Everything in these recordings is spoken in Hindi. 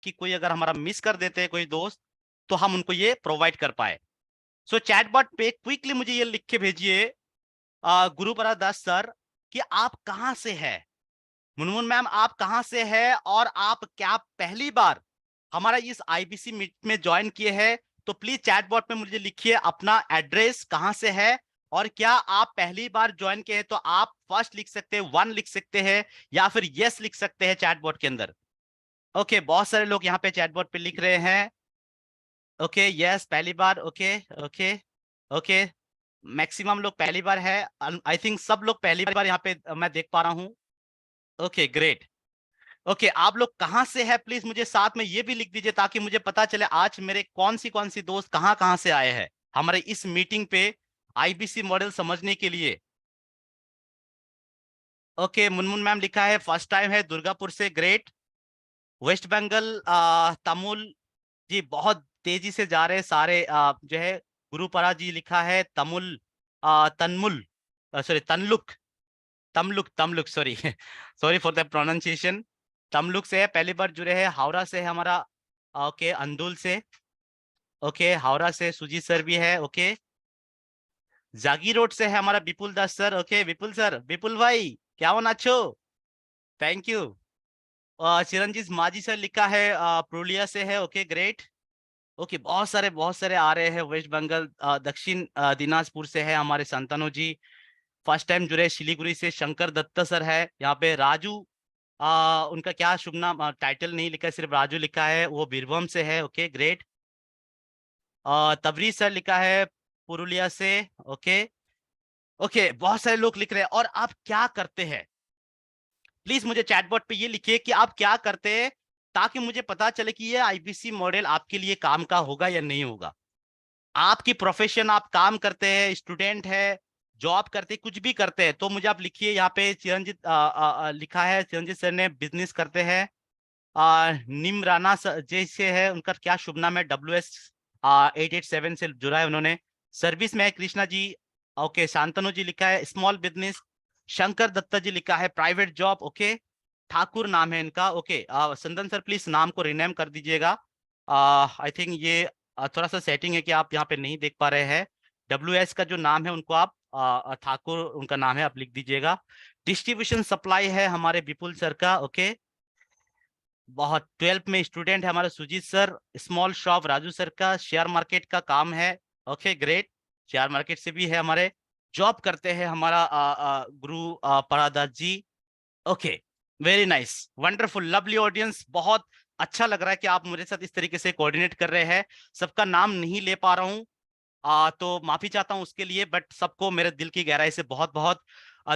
कि कोई अगर हमारा मिस कर देते हैं कोई दोस्त, तो हम उनको ये प्रोवाइड कर पाए। सो चैटबॉट पे क्विकली मुझे ये लिख के भेजिए गुरुप्रसाद दास सर कि आप कहाँ से है। मुनमुन मैम आप कहाँ से है और आप क्या पहली बार हमारा इस आईबीसी मीट में ज्वाइन किए हैं, तो प्लीज चैटबॉट में मुझे लिखिए अपना एड्रेस कहाँ से है, और क्या आप पहली बार ज्वाइन किए हैं तो आप फर्स्ट लिख सकते हैं, 1 लिख सकते हैं, या फिर यस लिख सकते हैं चैटबॉट के अंदर। ओके बहुत सारे लोग यहाँ पे चैटबॉट पे लिख रहे हैं। ओके यस पहली बार, ओके ओके ओके, मैक्सिमम लोग पहली बार है। आई थिंक सब लोग पहली बार यहाँ पे मैं देख पा रहा हूँ। Okay great. ओके आप लोग कहाँ से है प्लीज मुझे साथ में ये भी लिख दीजिए, ताकि मुझे पता चले आज मेरे कौन सी दोस्त कहाँ कहाँ से आए हैं हमारे इस मीटिंग पे आईबीसी मॉडल समझने के लिए। ओके मुनमुन मैम लिखा है फर्स्ट टाइम है दुर्गापुर से, ग्रेट। वेस्ट बंगाल तमुल जी बहुत तेजी से जा रहे हैं सारे जो है। गुरुपरा जी लिखा है तमुल तनमुल सॉरी तनलुक Tamluk Tamluk sorry sorry for the pronunciation. Tamluk से है, पहली बार जुड़े हैं। हावड़ा से है हमारा, ओके अंदुल से, ओके हावड़ा से सुजीत सर भी है, ओके। जागी रोड से है हमारा विपुल दास सर, ओके विपुल सर, विपुल भाई क्या हो नाचो, थैंक यू। चिरंजीत माझी सर लिखा है पुरुलिया से है, ओके ग्रेट। ओके बहुत सारे आ रहे हैं। वेस्ट बंगाल दक्षिण दिनाजपुर से है हमारे संतानो जी, फर्स्ट टाइम जुड़े। शिलीगुड़ी से शंकर दत्त सर है यहाँ पे। राजू उनका क्या शुभ नाम टाइटल नहीं लिखा है, सिर्फ राजू लिखा है, वो बीरभूम से है, ओके ग्रेट। तबरीज सर लिखा है पुरुलिया से, ओके ओके बहुत सारे लोग लिख रहे हैं। और आप क्या करते हैं प्लीज मुझे चैटबॉट पे ये लिखिए कि आप क्या करते हैं, ताकि मुझे पता चले कि ये आईबीसी मॉडल आपके लिए काम का होगा या नहीं होगा। आपकी प्रोफेशन, आप काम करते हैं, स्टूडेंट है, जॉब करते, कुछ भी करते हैं, तो मुझे आप लिखिए। यहाँ पे चिरंजीत लिखा है, चिरंजीत सर ने बिजनेस करते हैं। निम राणा जैसे है, उनका क्या शुभ नाम है, WS 887 से जुड़ा है उन्होंने। सर्विस में है कृष्णा जी, ओके। शांतनु जी लिखा है स्मॉल बिजनेस। शंकर दत्ता जी लिखा है प्राइवेट जॉब, ओके। ठाकुर नाम है इनका, ओके। संदन सर प्लीज नाम को रिनेम कर दीजिएगा। आई थिंक ये थोड़ा सा सेटिंग है कि आप यहाँ पे नहीं देख पा रहे हैं। WS का जो नाम है उनको आप ठाकुर उनका नाम है, आप लिख दीजिएगा। डिस्ट्रीब्यूशन सप्लाई है हमारे विपुल सर का, ओके। बहुत 12th में स्टूडेंट है हमारे Sujit sir. Small shop Raju sir का, शेयर मार्केट का काम है, ओके ग्रेट। शेयर मार्केट से भी है हमारे। जॉब करते हैं हमारा Guru Paradas ji, okay. Very nice, wonderful, lovely audience. बहुत अच्छा लग रहा है कि आप मेरे साथ इस तरीके से कोऑर्डिनेट कर रहे हैं। सबका नाम नहीं ले पा रहा हूँ तो माफी चाहता हूँ उसके लिए, बट सबको मेरे दिल की गहराई से बहुत बहुत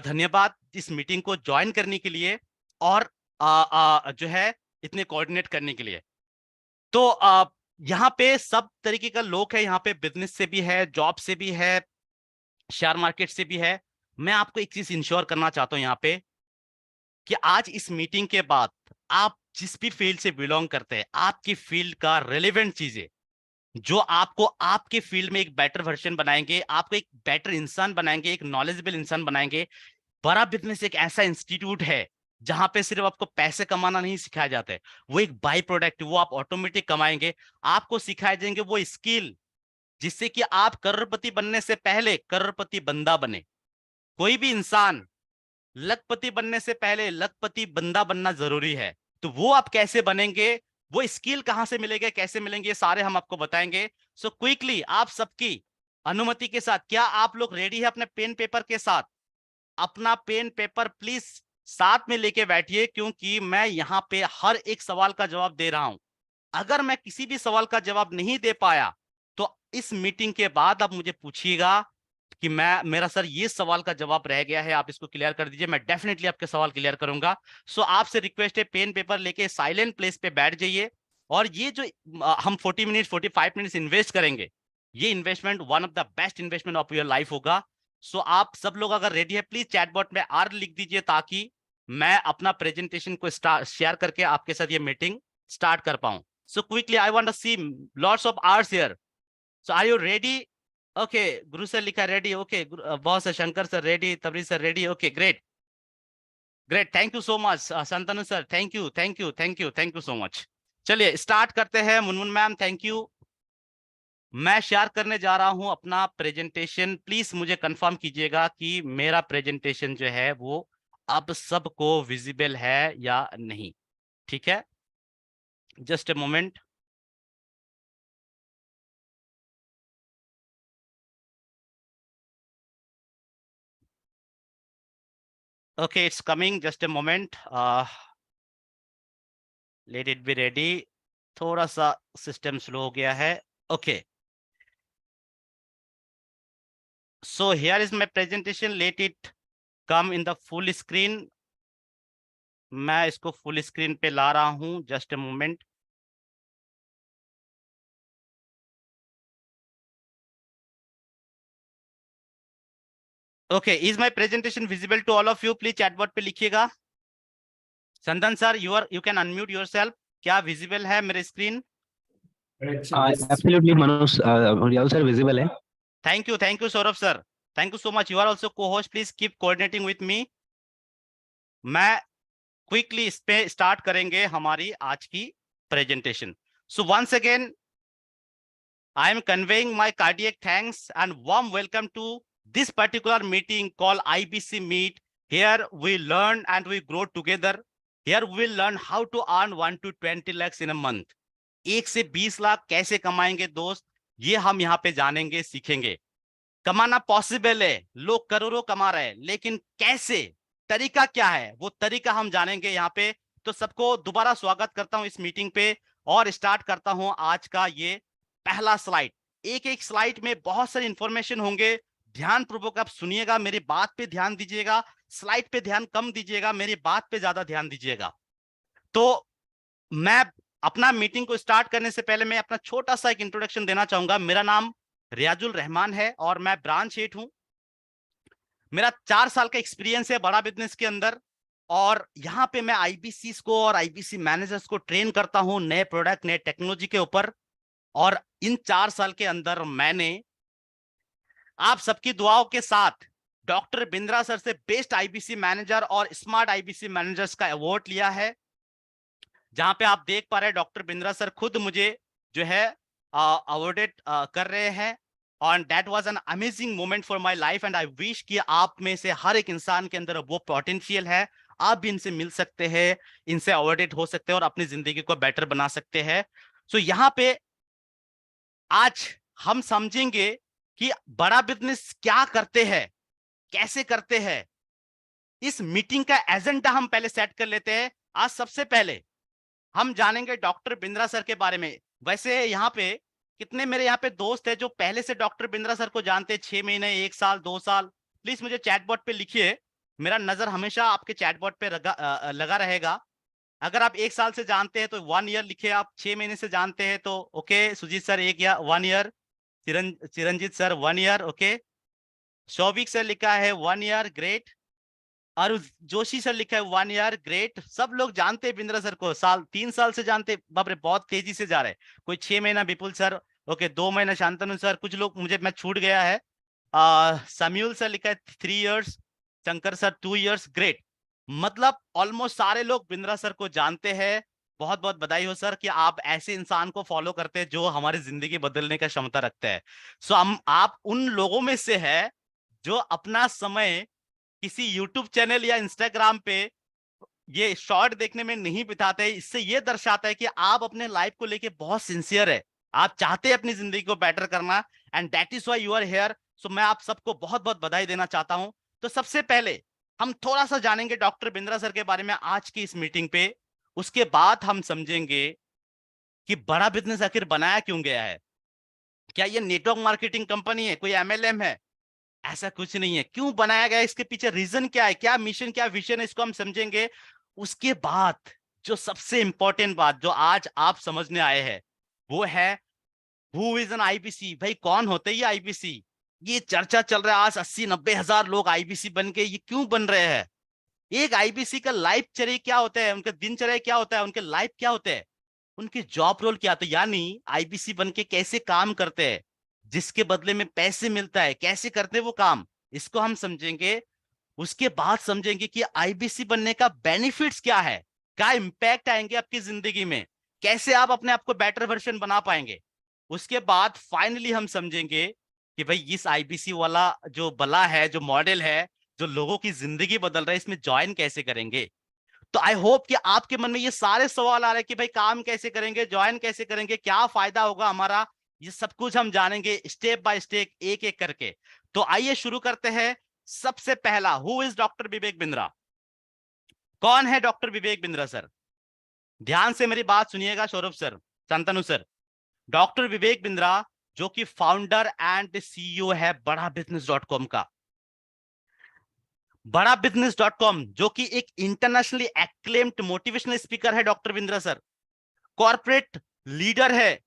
धन्यवाद इस मीटिंग को ज्वाइन करने के लिए, और जो है इतने कोऑर्डिनेट करने के लिए। तो यहाँ पे सब तरीके का लोग है, यहाँ पे बिजनेस से भी है, जॉब से भी है, शेयर मार्केट से भी है। मैं आपको एक चीज इंश्योर करना चाहता हूँ यहाँ पे, कि आज इस मीटिंग के बाद आप जिस भी फील्ड से बिलोंग करते हैं, आपकी फील्ड का रेलेवेंट चीजें जो आपको आपके फील्ड में एक बेटर वर्जन बनाएंगे, आपको एक बेटर इंसान बनाएंगे, एक नॉलेजेबल इंसान बनाएंगे। बड़ा बिजनेस एक ऐसा इंस्टीट्यूट है जहां पे सिर्फ आपको पैसे कमाना नहीं सिखाया जाता है, वो एक बाई प्रोडक्ट, वो आप ऑटोमेटिक कमाएंगे। आपको सिखाए जाएंगे वो स्किल जिससे कि आप करोड़पति बनने से पहले करोड़पति बंदा बने। कोई भी इंसान लखपति बनने से पहले लखपति बंदा बनना जरूरी है। तो वो आप कैसे बनेंगे, वो स्किल कहां से मिलेंगे, कैसे मिलेंगे, ये सारे हम आपको बताएंगे। सो क्विकली आप सबकी अनुमति के साथ, क्या आप लोग रेडी है अपने पेन पेपर के साथ? अपना पेन पेपर प्लीज साथ में लेके बैठिए, क्योंकि मैं यहाँ पे हर एक सवाल का जवाब दे रहा हूं। अगर मैं किसी भी सवाल का जवाब नहीं दे पाया तो इस मीटिंग के बाद आप मुझे पूछिएगा कि मैं मेरा सर ये सवाल का जवाब रह गया है, आप इसको क्लियर कर दीजिए। मैं डेफिनेटली आपके सवाल क्लियर करूंगा। सो आपसे रिक्वेस्ट है, पेन पेपर लेके साइलेंट प्लेस पे बैठ जाइए। और ये जो हम 40 मिनट 45 मिनट्स इन्वेस्ट करेंगे, ये investment one of the best investment of your life होगा। सो आप सब लोग अगर रेडी है प्लीज चैटबॉट में आर लिख दीजिए, ताकि मैं अपना प्रेजेंटेशन को शेयर करके आपके साथ ये मीटिंग स्टार्ट कर पाऊं। So quickly, I want to see lots of hours here. So are you ready? Okay, Guru sir लिखा ready. Okay, बहुत sir, Shankar sir ready, Tabri sir ready. Okay, great, great. Thank you so much, Santanu sir. Thank you, thank you, thank you, thank you so much. चलिए स्टार्ट करते हैं। Munmun ma'am thank you. मैं शेयर करने जा रहा हूं अपना प्रेजेंटेशन। प्लीज मुझे कंफर्म कीजिएगा कि मेरा प्रेजेंटेशन जो है वो अब सबको विजिबल है या नहीं। ठीक है, just a moment. Okay it's coming, just a moment, let it be ready. थोड़ा सा सिस्टम स्लो हो गया है। Okay so here is my presentation, let it come in the full screen. मैं इसको फुल स्क्रीन पे ला रहा हूं, just a moment. Okay is my presentation visible to all of you? Please chatbot पे लिखिएगा। Chandan sir you can unmute yourself. क्या विजिबल है मेरे screen? Absolutely Manoj, really sir visible है। Thank you Saurabh sir, thank you so much. You are also co-host, please keep coordinating with me. मैं क्विकली इस पे स्टार्ट करेंगे हमारी आज की presentation. So once again I am conveying my cardiac thanks and warm welcome to this particular meeting called IBC Meet. Here we learn and we grow together. Here we will learn how to earn 1 to 20 lakhs in a month. 1 से 20 लाख कैसे कमाएंगे दोस्त, ये हम यहाँ पे जानेंगे, सीखेंगे। कमाना पॉसिबल है, लोग करोड़ों कमा रहे हैं, लेकिन कैसे, तरीका क्या है, वो तरीका हम जानेंगे यहाँ पे। तो सबको दोबारा स्वागत करता हूँ इस मीटिंग पे और स्टार्ट करता हूँ आज का ये पहला स्लाइड। एक एक स्लाइड में बहुत सारी इंफॉर्मेशन होंगे, ध्यान पूर्वक आप सुनिएगा, मेरी बात पे ध्यान दीजिएगा। स्लाइड पे ध्यान कम दीजिएगा, मेरी बात पे ज्यादा ध्यान दीजिएगा। तो मैं अपना मीटिंग को स्टार्ट करने से पहले मैं अपना छोटा सा एक इंट्रोडक्शन देना चाहूंगा। मेरा नाम रियाजुल रहमान है और मैं ब्रांच हेड हूं। मेरा 4 साल का एक्सपीरियंस है बड़ा बिजनेस के अंदर और यहाँ पे मैं आईबीसी को और आईबीसी मैनेजर्स को ट्रेन करता हूँ नए प्रोडक्ट, नए टेक्नोलॉजी के ऊपर। और इन 4 साल के अंदर मैंने आप सबकी दुआओं के साथ डॉक्टर बिंद्रा सर से बेस्ट आईबीसी मैनेजर और स्मार्ट आईबीसी मैनेजर्स का अवार्ड लिया है। जहां पे आप देख पा रहे हैं डॉक्टर बिंद्रा सर खुद मुझे जो है अवार्डेड कर रहे हैं। और that was an amazing moment for my life and I wish कि आप में से हर एक इंसान के अंदर वो पोटेंशियल है, आप भी इनसे मिल सकते हैं, इनसे अवार्डेड हो सकते हैं और अपनी जिंदगी को बेटर बना सकते हैं। सो यहाँ पे आज हम समझेंगे कि बड़ा बिजनेस क्या करते हैं, कैसे करते हैं। इस मीटिंग का एजेंडा हम पहले सेट कर लेते हैं। आज सबसे पहले हम जानेंगे डॉक्टर बिंद्रा सर के बारे में। वैसे यहाँ पे कितने मेरे यहाँ पे दोस्त हैं जो पहले से डॉक्टर बिंद्रा सर को जानते हैं, 6 महीने, 1 साल, 2 साल? प्लीज मुझे चैटबॉट पे लिखिए, मेरा नजर हमेशा आपके चैटबॉट पे लगा रहेगा। अगर आप 1 साल से जानते हैं तो 1 ईयर लिखे, आप 6 महीने से जानते हैं तो okay Sujit sir 1 year, Chiranjit sir 1 year, okay. Shouvik sir लिखा है 1 ईयर, ग्रेट। और जोशी सर लिखा है 1 ईयर, ग्रेट। सब लोग जानते हैं बिंद्रा सर को, 3 साल से जानते। बाप रे बहुत तेजी से जा रहे हैं। कोई 6 महीना विपुल सर, ओके 2 महीना शांतनु सर, कुछ लोग मुझे मैं छूट गया है। सम्यूल सर लिखा है 3 years, Shankar sir 2 years, great. मतलब ऑलमोस्ट सारे लोग बिंद्रा सर को जानते हैं। बहुत बहुत बधाई हो सर कि आप ऐसे इंसान को फॉलो करते हैं जो हमारी जिंदगी बदलने का क्षमता रखते हैं। सो हम आप उन लोगों में से है जो अपना समय किसी यूट्यूब चैनल या इंस्टाग्राम पे ये शॉर्ट देखने में नहीं बिताते। इससे ये दर्शाता है कि आप अपने लाइफ को लेके बहुत सिंसियर है, आप चाहते हैं अपनी जिंदगी को बेटर करना and that is why you are here. So मैं आप सबको बहुत बहुत बधाई देना चाहता हूं। तो सबसे पहले हम थोड़ा सा जानेंगे डॉक्टर बिंद्रा सर के बारे में आज की इस मीटिंग पे। उसके बाद हम समझेंगे कि बड़ा बिजनेस आखिर बनाया क्यों गया है। क्या ये नेटवर्क मार्केटिंग कंपनी है, कोई एमएलएम है? ऐसा कुछ नहीं है। क्यों बनाया गया, इसके पीछे रीजन क्या है, क्या मिशन, क्या विजन है, इसको हम समझेंगे। उसके बाद जो सबसे इंपॉर्टेंट बात जो आज आप समझने आए हैं वो है हु इज एन आईबीसी। भाई कौन होते हैं ये आईबीसी? ये चर्चा चल रहा है आज 80-90 हजार लोग आईबीसी बन के, ये क्यों बन रहे हैं? एक आईबीसी का लाइफ चर्या क्या होता है, उनका दिनचर्या क्या होता है, उनके लाइफ क्या होते हैं, उनकी जॉब रोल क्या होता है, यानी आईबीसी बन के कैसे काम करते हैं, जिसके बदले में पैसे मिलता है, कैसे करते हैं वो काम, इसको हम समझेंगे। उसके बाद समझेंगे कि आईबीसी बनने का बेनिफिट्स क्या है, क्या इंपैक्ट आएंगे आपकी जिंदगी में, कैसे आप अपने आप को बेटर वर्जन बना पाएंगे। उसके बाद फाइनली हम समझेंगे कि भाई इस आईबीसी वाला जो बला है, जो मॉडल है, जो लोगों की जिंदगी बदल रहा है, इसमें ज्वाइन कैसे करेंगे। तो आई होप कि आपके मन में ये सारे सवाल आ रहे हैं कि भाई काम कैसे करेंगे, ज्वाइन कैसे करेंगे, क्या फायदा होगा हमारा। ये सब कुछ हम जानेंगे स्टेप बाय स्टेप, एक एक करके। तो आइए शुरू करते हैं। सबसे पहला, who is doctor Vivek Bindra. कौन है डॉक्टर विवेक बिंद्रा सर। ध्यान से मेरी बात सुनिएगा Saurabh sir, Shantanu sir. Doctor Vivek Bindra जो कि फाउंडर एंड सीईओ है बड़ा बिजनेस डॉट कॉम का। बड़ा बिजनेस डॉट कॉम जो कि एक इंटरनेशनली एक्लेम्ड मोटिवेशनल स्पीकर है doctor Bindra sir. Corporate leader है,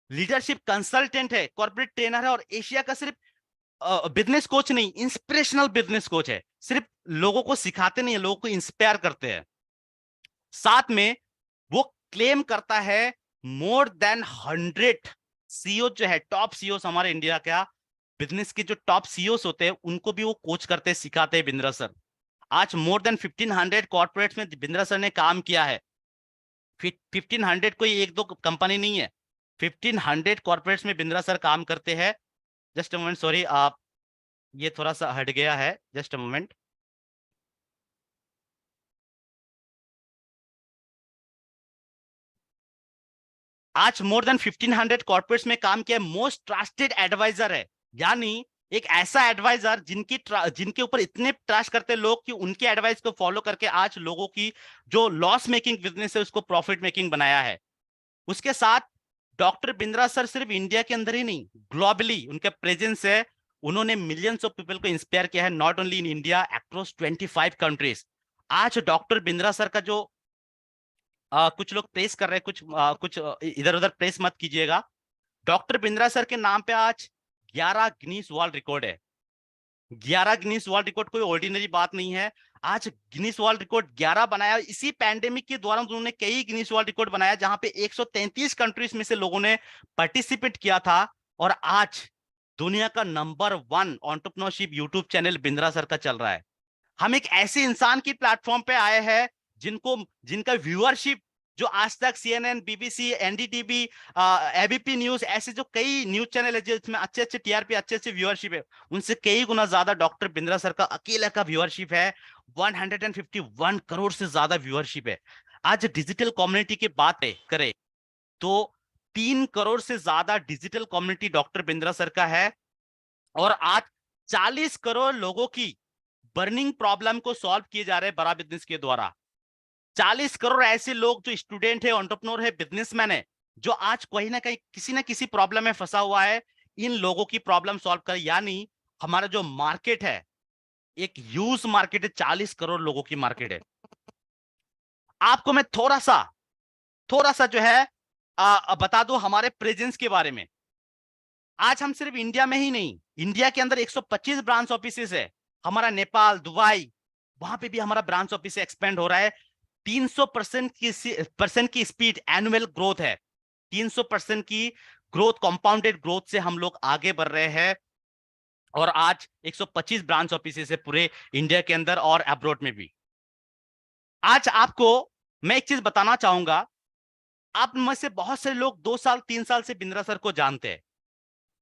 लीडरशिप कंसल्टेंट है, कॉर्पोरेट ट्रेनर है, और एशिया का सिर्फ बिजनेस कोच नहीं, इंस्पिरेशनल बिजनेस कोच है। सिर्फ लोगों को सिखाते नहीं है, लोगों को इंस्पायर करते हैं। साथ में वो क्लेम करता है मोर देन 100 सीईओ जो है, टॉप सीईओ हमारे इंडिया का बिजनेस के जो टॉप सीईओ होते हैं उनको भी वो कोच करते हैं, सिखाते हैं बिंद्रा सर। आज मोर देन 1500 कॉर्पोरेट्स में बिंद्रा सर ने काम किया है। 1500 कोई एक दो कंपनी नहीं है, 1500 कॉर्पोरेट्स में बिंद्रा सर काम करते हैं। जस्ट अ मोमेंट, सॉरी आप, ये थोड़ा सा हट गया है, जस्ट अ मोमेंट। आज मोर देन 1500 कॉर्पोरेट्स में काम किया, मोस्ट ट्रस्टेड एडवाइजर है। यानी एक ऐसा एडवाइजर जिनके ऊपर इतने ट्रस्ट करते हैं लोग कि उनके एडवाइस को फॉलो करके आज लोगों की जो लॉस मेकिंग बिजनेस है उसको प्रॉफिट मेकिंग बनाया है। उसके साथ डॉक्टर बिंद्रा सर सिर्फ इंडिया के अंदर ही नहीं, ग्लोबली उनका प्रेजेंस है। उन्होंने मिलियंस ऑफ पीपल को इंस्पायर किया है, not only in India, across 25 countries. आज डॉक्टर बिंद्रा सर का जो कुछ लोग प्रेस कर रहे हैं, कुछ इधर उधर प्रेस मत कीजिएगा। डॉक्टर बिंद्रा सर के नाम पे आज 11 गिनीज वर्ल्ड रिकॉर्ड है। 11 गिनीज वर्ल्ड रिकॉर्ड कोई ऑर्डिनरी बात नहीं है। आज गिनीज वर्ल्ड रिकॉर्ड 11 बनाया। इसी पैंडेमिक के दौरान उन्होंने कई गिनीज वर्ल्ड रिकॉर्ड बनाया जहां पे 133 कंट्रीज में से लोगों ने पार्टिसिपेट किया था। और आज दुनिया का number 1 entrepreneurship YouTube channel Bindra sir का चल रहा है। हम एक ऐसे इंसान की प्लेटफॉर्म पे आए हैं जिनका व्यूअरशिप, जो आज तक CNN, BBC, NDTV, ABP news, ऐसे जो कई न्यूज चैनल है जिसमें अच्छे अच्छे टीआरपी, अच्छे अच्छे व्यूअरशिप है, उनसे कई गुना ज्यादा डॉक्टर बिंद्रा सर का अकेला का व्यूअरशिप है। 151 करोड़ से ज्यादा व्यूअरशिप है। आज डिजिटल कम्युनिटी की बात करें तो 3 करोड़ से ज्यादा digital community doctor Bindra sir का है। और आज 40 करोड़ लोगों की बर्निंग प्रॉब्लम को सॉल्व किए जा रहे हैं बड़ा बिजनेस के द्वारा। 40 करोड़ ऐसे लोग जो स्टूडेंट है, एंटरप्रेन्योर है, बिजनेसमैन है, जो आज कहीं ना किसी प्रॉब्लम में फंसा हुआ है, इन लोगों की प्रॉब्लम सॉल्व कर। यानी हमारा जो मार्केट है एक ह्यूज मार्केट है, 40 करोड़ लोगों की मार्केट है। आपको मैं थोड़ा सा जो है बता दूं हमारे प्रेजेंस के बारे में। आज हम सिर्फ इंडिया में ही नहीं, इंडिया के अंदर 125 ब्रांच ऑफिसेस है। हमारा नेपाल, दुबई, वहां पे भी हमारा ब्रांच ऑफिस एक्सपेंड हो रहा है। 300% की स्पीड एनुअल ग्रोथ है। 300% की ग्रोथ, कंपाउंडेड ग्रोथ से हम लोग आगे बढ़ रहे हैं। और आज 125 ब्रांच ऑफिसेस है पूरे इंडिया के अंदर और अब्रॉड में भी। आज आपको मैं एक चीज बताना चाहूंगा। आप में से बहुत सारे लोग 2 साल 3 साल से बिंद्रा सर को जानते हैं,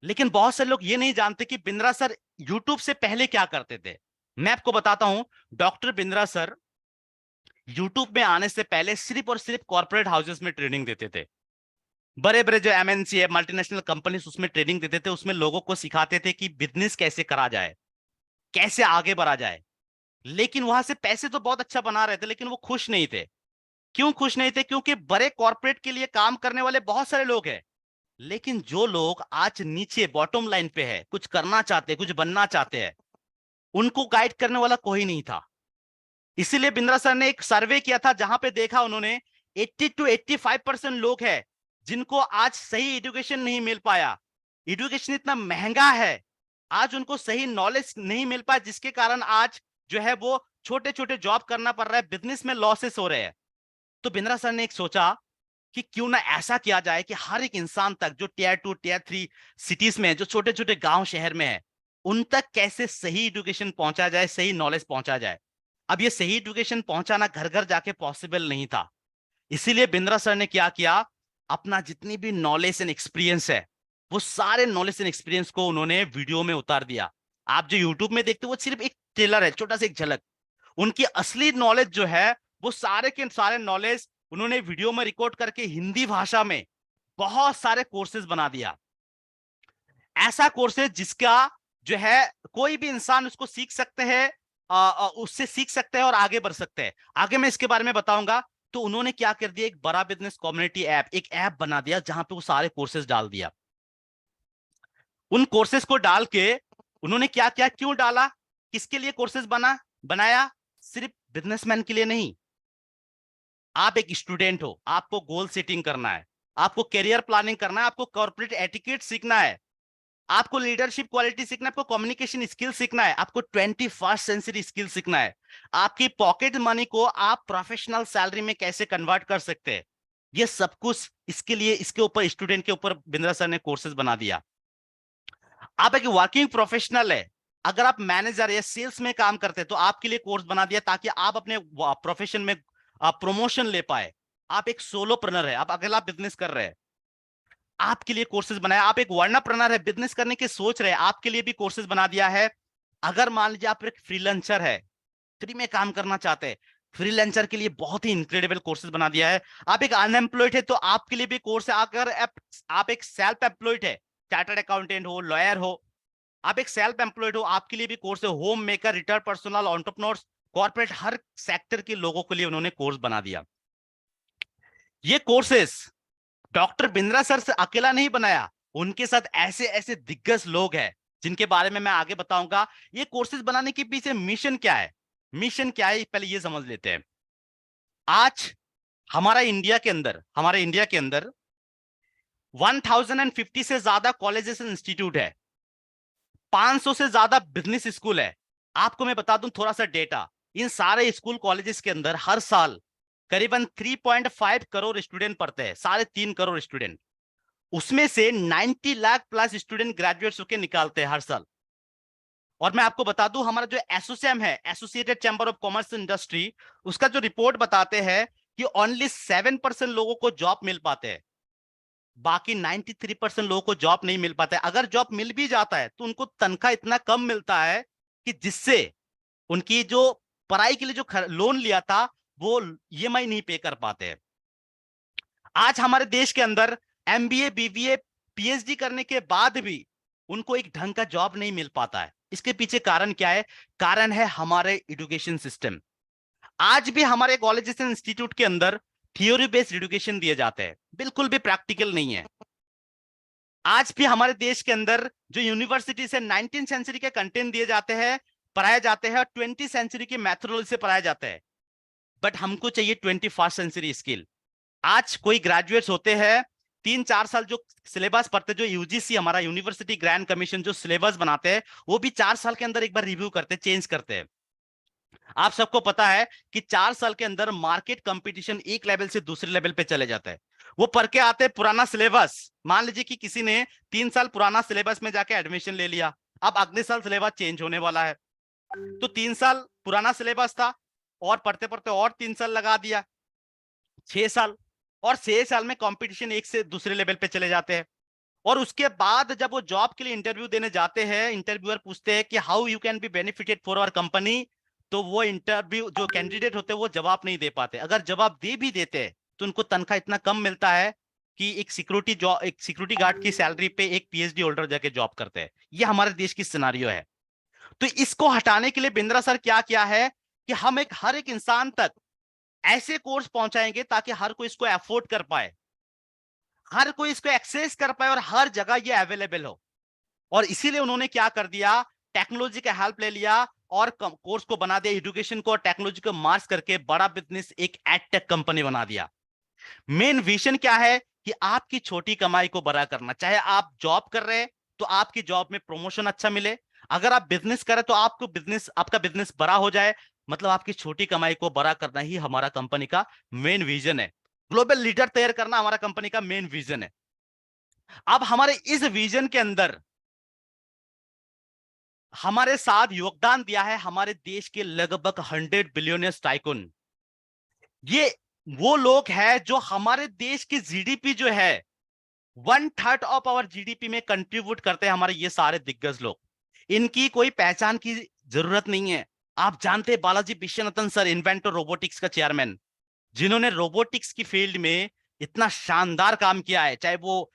लेकिन बहुत सारे लोग ये नहीं जानते कि बिंद्रा सर यूट्यूब से पहले क्या करते थे। मैं आपको बताता हूं। डॉक्टर बिंद्रा सर यूट्यूब में आने से पहले सिर्फ और सिर्फ कॉर्पोरेट हाउसेस में ट्रेनिंग देते थे। बड़े बड़े जो एमएनसी है, मल्टीनेशनल कंपनीज, उसमें ट्रेनिंग देते थे। उसमें लोगों को सिखाते थे कि बिजनेस कैसे करा जाए, कैसे आगे बढ़ा जाए। लेकिन वहां से पैसे तो बहुत अच्छा बना रहे थे, लेकिन वो खुश नहीं थे। क्यों खुश नहीं थे? क्योंकि बड़े कॉर्पोरेट के लिए काम करने वाले बहुत सारे लोग हैं, लेकिन जो लोग आज नीचे बॉटम लाइन पे है, कुछ करना चाहते हैं, कुछ बनना चाहते हैं, उनको गाइड करने वाला कोई नहीं था। इसीलिए बिंद्रा सर ने एक सर्वे किया था जहां पे देखा उन्होंने 80 to 85% लोग हैं जिनको आज सही एजुकेशन नहीं मिल पाया। एजुकेशन इतना महंगा है, आज उनको सही नॉलेज नहीं मिल पाया, जिसके कारण आज जो है वो छोटे छोटे जॉब करना पड़ रहा है, बिजनेस में लॉसेस हो रहे हैं। तो बिंद्रा सर ने एक सोचा कि क्यों ना ऐसा किया जाए कि हर एक इंसान तक, जो Tier 2 Tier 3 सिटीज में है, जो छोटे छोटे गांव शहर में है, उन तक कैसे सही एजुकेशन पहुंचा जाए, सही नॉलेज पहुंचा जाए। अब ये सही एजुकेशन पहुंचाना घर घर जाके पॉसिबल नहीं था। इसीलिए बिंद्रा सर ने क्या किया, अपना जितनी भी नॉलेज एंड एक्सपीरियंस है वो सारे नॉलेज एंड एक्सपीरियंस को उन्होंने वीडियो में उतार दिया। आप जो यूट्यूब में देखते हो वो सिर्फ एक ट्रेलर है, छोटा सा एक झलक। उनकी असली नॉलेज जो है वो सारे के सारे नॉलेज उन्होंने वीडियो में रिकॉर्ड करके हिंदी भाषा में बहुत सारे कोर्सेज बना दिया। ऐसा कोर्सेज जिसका जो है कोई भी इंसान उसको सीख सकते हैं, उससे सीख सकते हैं और आगे बढ़ सकते हैं। आगे मैं इसके बारे में बताऊंगा। तो उन्होंने क्या कर दिया, एक बड़ा बिजनेस कम्युनिटी ऐप, एक ऐप बना दिया जहां पे वो सारे कोर्सेज डाल दिया। उन कोर्सेज को डाल के उन्होंने क्या किया, क्यों डाला, किसके लिए कोर्सेज बनाया, सिर्फ बिजनेसमैन के लिए नहीं। आप एक स्टूडेंट हो, आपको गोल सेटिंग करना है, आपको करियर प्लानिंग करना है, आपको कॉर्पोरेट एटिकेट सीखना है, आपको लीडरशिप क्वालिटी सीखना है, आपको कम्युनिकेशन स्किल सीखना है, आपको 21st सेंचुरी स्किल सीखना है, आपकी पॉकेट मनी को आप प्रोफेशनल सैलरी में कैसे कन्वर्ट कर सकते हैं, ये सब कुछ इसके लिए, इसके ऊपर स्टूडेंट के ऊपर बिंद्रा सर ने कोर्सेज बना दिया। आप एक वर्किंग प्रोफेशनल है, अगर आप मैनेजर या सेल्स में काम करते हैं तो आपके लिए कोर्स बना दिया ताकि आप अपने प्रोफेशन में प्रमोशन ले पाए। आप एक सोलोप्रेन्योर है, आप अकेला बिजनेस कर रहे हैं, आपके लिए कोर्सेज बनाया। आप एक वर्नाप्रेन्योर है, बिजनेस करने की सोच रहे हैं, आपके लिए भी कोर्सेज बना दिया है। अगर मान लीजिए आप एक फ्रीलांसर है, फ्री में काम करना चाहते हैं, फ्रीलांसर के लिए बहुत ही इनक्रेडिबल कोर्सेज बना दिया है। आप एक अनएम्प्लॉयड है तो आपके लिए भी कोर्स है। अगर आप एक सेल्फ एम्प्लॉयड है, चार्टर्ड अकाउंटेंट हो, लॉयर हो, आप एक सेल्फ एम्प्लॉयड हो, आपके लिए भी कोर्स है। Home maker, retired personnel, entrepreneurs, corporate, हर सेक्टर के लोगों के लिए उन्होंने कोर्स बना दिया। ये कोर्सेस डॉक्टर बिंद्रा सर से अकेला नहीं बनाया, उनके साथ ऐसे ऐसे दिग्गज लोग हैं जिनके बारे में मैं आगे बताऊंगा। ये कोर्सेज बनाने के पीछे मिशन क्या है, मिशन क्या है पहले ये समझ लेते हैं। आज हमारे इंडिया के अंदर 1050 से ज्यादा कॉलेजेस एंड इंस्टीट्यूट है, 500 से ज्यादा बिजनेस स्कूल है। आपको मैं बता दूं थोड़ा सा डेटा, इन सारे स्कूल कॉलेजेस के अंदर हर साल करीबन 3.5 करोड़ स्टूडेंट पढ़ते हैं, 3.5 करोड़ स्टूडेंट। उसमें से 90 लाख प्लस स्टूडेंट ग्रेजुएट्स होकर निकालते हैं हर साल। और मैं आपको बता दूं हमारा जो एसोचैम है, associated chamber of commerce industry, उसका जो रिपोर्ट बताते हैं कि ओनली 7% लोगों को जॉब मिल पाते हैं, बाकी 93% लोगों को जॉब नहीं मिल पाता है। अगर जॉब मिल भी जाता है तो उनको तनख्वाह इतना कम मिलता है कि जिससे उनकी जो पढ़ाई के लिए जो लोन लिया था वो ईएमआई नहीं पे कर पाते हैं। आज हमारे देश के अंदर एमबीए, बीबीए, पीएचडी करने के बाद भी उनको एक ढंग का जॉब नहीं मिल पाता है। इसके पीछे कारण क्या है, कारण है हमारे एजुकेशन सिस्टम। आज भी हमारे कॉलेजेस एंड इंस्टीट्यूट के अंदर थियोरी बेस्ड एजुकेशन दिए जाते हैं, बिल्कुल भी प्रैक्टिकल नहीं है। आज भी हमारे देश के अंदर जो यूनिवर्सिटी से 19th सेंचुरी के कंटेंट दिए जाते हैं, पढ़ाए जाते हैं, और 20th सेंचुरी की मैथडोलॉजी से पढ़ाए जाते हैं। बट हमको चाहिए 21st सेंचुरी स्किल। आज कोई ग्रेजुएट्स होते हैं, 3-4 साल जो सिलेबस पढ़ते, जो यूजीसी हमारा यूनिवर्सिटी ग्रैंड कमीशन जो सिलेबस बनाते हैं, वो भी 4 साल के अंदर एक बार रिव्यू करते, चेंज करते हैं। आप सबको पता है कि 4 साल के अंदर मार्केट कंपटीशन एक लेवल से दूसरे लेवल पे चले जाता है। वो पढ़ के आते हैं पुराना सिलेबस। मान लीजिए कि किसी ने 3 साल पुराना सिलेबस में जाके एडमिशन ले लिया, अब अगले साल सिलेबस चेंज होने वाला है, तो 3 साल पुराना सिलेबस था और पढ़ते पढ़ते और 3 साल लगा दिया, 6 साल। और 6 साल में कंपटीशन एक से दूसरे लेवल पे चले जाते हैं। और उसके बाद जब वो जॉब के लिए इंटरव्यू देने जाते हैं, इंटरव्यूअर पूछते हैं कि how you can be benefited for our company, तो वो इंटरव्यू जो कैंडिडेट होते हैं वो जवाब नहीं दे पाते। अगर जवाब दे भी देते हैं तो उनको तनख्वाह इतना कम मिलता है कि एक सिक्योरिटी गार्ड की सैलरी पे एक पीएचडी होल्डर जाके जॉब करते हैं। ये हमारे देश की सिनारियो है। तो इसको हटाने के लिए बिंद्रा सर क्या किया है कि हम हर एक इंसान तक ऐसे कोर्स पहुंचाएंगे ताकि हर कोई इसको अफोर्ड कर पाए, हर कोई इसको एक्सेस कर पाए और हर जगह ये अवेलेबल हो। और इसीलिए उन्होंने क्या कर दिया, टेक्नोलॉजी का हेल्प ले लिया और कोर्स को बना दिया, एजुकेशन को और टेक्नोलॉजी को मार्च करके बड़ा बिजनेस एक एडटेक कंपनी बना दिया। मेन विजन क्या है कि आपकी छोटी कमाई को बड़ा करना। चाहे आप जॉब कर रहे हैं तो आपकी जॉब में प्रमोशन अच्छा मिले, अगर आप बिजनेस करें तो आपका बिजनेस बड़ा हो जाए। मतलब आपकी छोटी कमाई को बड़ा करना ही हमारा कंपनी का मेन विजन है। ग्लोबल लीडर तैयार करना हमारा कंपनी का मेन विजन है। अब हमारे इस विजन के अंदर हमारे साथ योगदान दिया है हमारे देश के लगभग 100 बिलियनियर्स टाइकून। ये वो लोग हैं जो हमारे देश की जीडीपी जो है 1/3 ऑफ आवर जीडीपी में कंट्रीब्यूट करते हैं, हमारे ये सारे दिग्गज लोग। इनकी कोई पहचान की जरूरत नहीं है। आप जानते हैं Balaji Viswanathan sir, inventor robotics का चेयरमैन, जिन्होंने रोबोटिक्स की फील्ड में इतना शानदार काम किया है, चाहे वो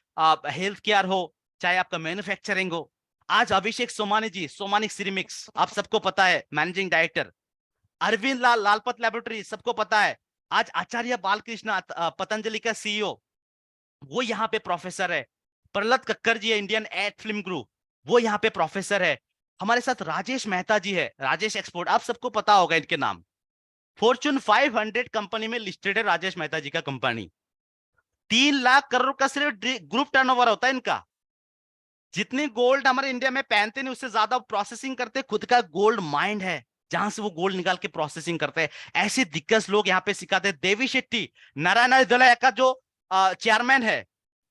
हेल्थ केयर हो, चाहे आपका मैन्युफैक्चरिंग हो। आज अभिषेक सोमानी जी, सोमानिक सिरेमिक्स, आप सबको पता है, मैनेजिंग डायरेक्टर। अरविंद लाल, लालपत लेबोरेटरी, सबको पता है। आज आचार्य बालकृष्ण, पतंजलि का सीईओ, वो यहाँ पे प्रोफेसर है। प्रहलाद कक्कर जी है, इंडियन एड फिल्म ग्रुप, वो यहाँ पे प्रोफेसर है। हमारे साथ राजेश मेहता जी है, राजेश एक्सपोर्ट, आप सबको पता होगा इनके नाम। फॉर्च्यून 500 कंपनी में लिस्टेड है राजेश मेहता जी का कंपनी। 3 लाख करोड़ का सिर्फ ग्रुप टर्नओवर होता है इनका। जितनी गोल्ड हमारे इंडिया में पहनते नहीं, उससे ज्यादा प्रोसेसिंग करते, खुद का गोल्ड माइंड है जहां से वो गोल्ड निकाल के प्रोसेसिंग करते हैं। ऐसे दिग्गज लोग यहाँ पे सिखाते हैं। देवी शेट्टी, नारायण हृदयालय का जो चेयरमैन है,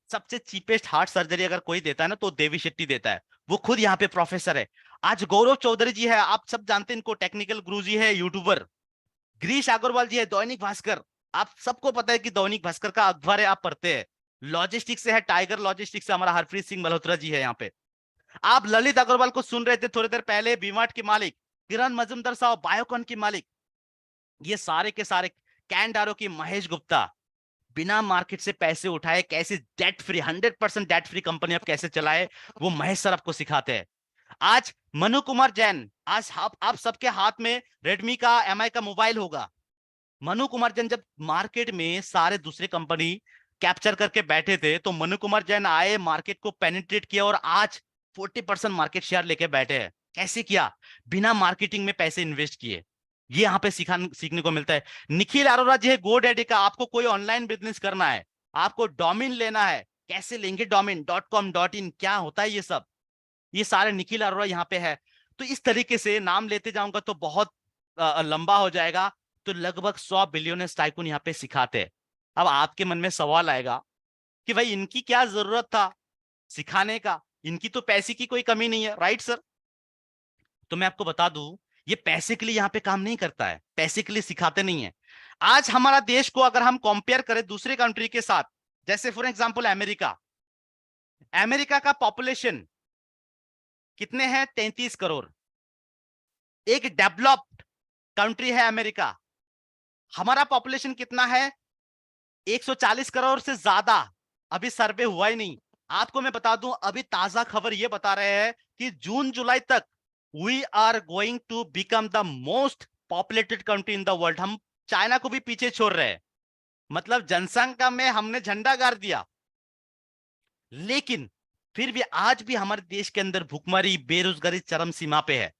सबसे चीपेस्ट हार्ट सर्जरी अगर कोई देता है ना तो देवी शेट्टी देता है, वो खुद यहाँ पे प्रोफेसर है। आज गौरव चौधरी जी है, आप सब जानते हैं इनको, टेक्निकल गुरु जी है, यूट्यूबर। गिरीश अग्रवाल जी है, दैनिक भास्कर, आप सबको पता है कि दैनिक भास्कर का अखबार है, आप पढ़ते हैं। लॉजिस्टिक्स से है, टाइगर लॉजिस्टिक्स से हमारा हरप्रीत सिंह मल्होत्रा जी है यहाँ पे। आप ललित अग्रवाल को सुन रहे थे थोड़ी देर पहले, बीमार्ट के मालिक। किरण मजूमदार साहब, बायोकॉन के मालिक। ये सारे के सारे, कैंडारो की महेश गुप्ता, बिना मार्केट से पैसे उठाए कैसे debt free, 100% debt free company आप कैसे चलाए, वो महेश सर आपको सिखाते हैं। आज मनु कुमार जैन, आज आप सबके हाथ में रेडमी का, एमआई का मोबाइल होगा। मनु कुमार जैन जब मार्केट में सारे दूसरे कंपनी कैप्चर करके बैठे थे, तो मनु कुमार जैन आए, मार्केट को पेनिट्रेट किया और आज 40% मार्केट शेयर लेके बैठे हैं। कैसे किया? बिना मार्केटिंग में पैसे इन्वेस्ट किए। ये यहाँ पे सीखने को मिलता है। निखिल अरोरा जी है GoDaddy का, आपको कोई ऑनलाइन बिजनेस करना है, आपको डोमेन लेना है, कैसे लेंगे डोमेन, .com .in क्या होता है ये सब, ये सारे निखिल अरोरा यहाँ पे है। तो इस तरीके से नाम लेते जाऊंगा तो बहुत लंबा हो जाएगा। तो लगभग 100 बिलियनर्स टाइकून यहाँ पे सिखाते हैं। अब आपके मन में सवाल आएगा कि भाई इनकी क्या जरूरत था सिखाने का, इनकी तो पैसे की कोई कमी नहीं है, राइट सर? तो मैं आपको बता दूं, ये पैसे के लिए यहाँ पे काम नहीं करता है, पैसे के लिए सिखाते नहीं है। आज हमारा देश को अगर हम कंपेयर करें दूसरे कंट्री के साथ, जैसे फॉर एग्जांपल अमेरिका, अमेरिका का पॉपुलेशन कितने हैं? 33 करोड़। एक डेवलप्ड कंट्री है अमेरिका। हमारा पॉपुलेशन कितना है? 140 करोड़ से ज्यादा। अभी सर्वे हुआ ही नहीं। आपको मैं बता दूं, अभी ताजा खबर ये बता रहे हैं कि जून जुलाई तक we are going to become the most populated country in the world. हम चाइना को भी पीछे छोड़ रहे हैं, मतलब जनसंख्या में हमने झंडा गाड़ दिया। लेकिन फिर भी आज भी हमारे देश के अंदर भुखमरी, बेरोजगारी चरम सीमा पे है।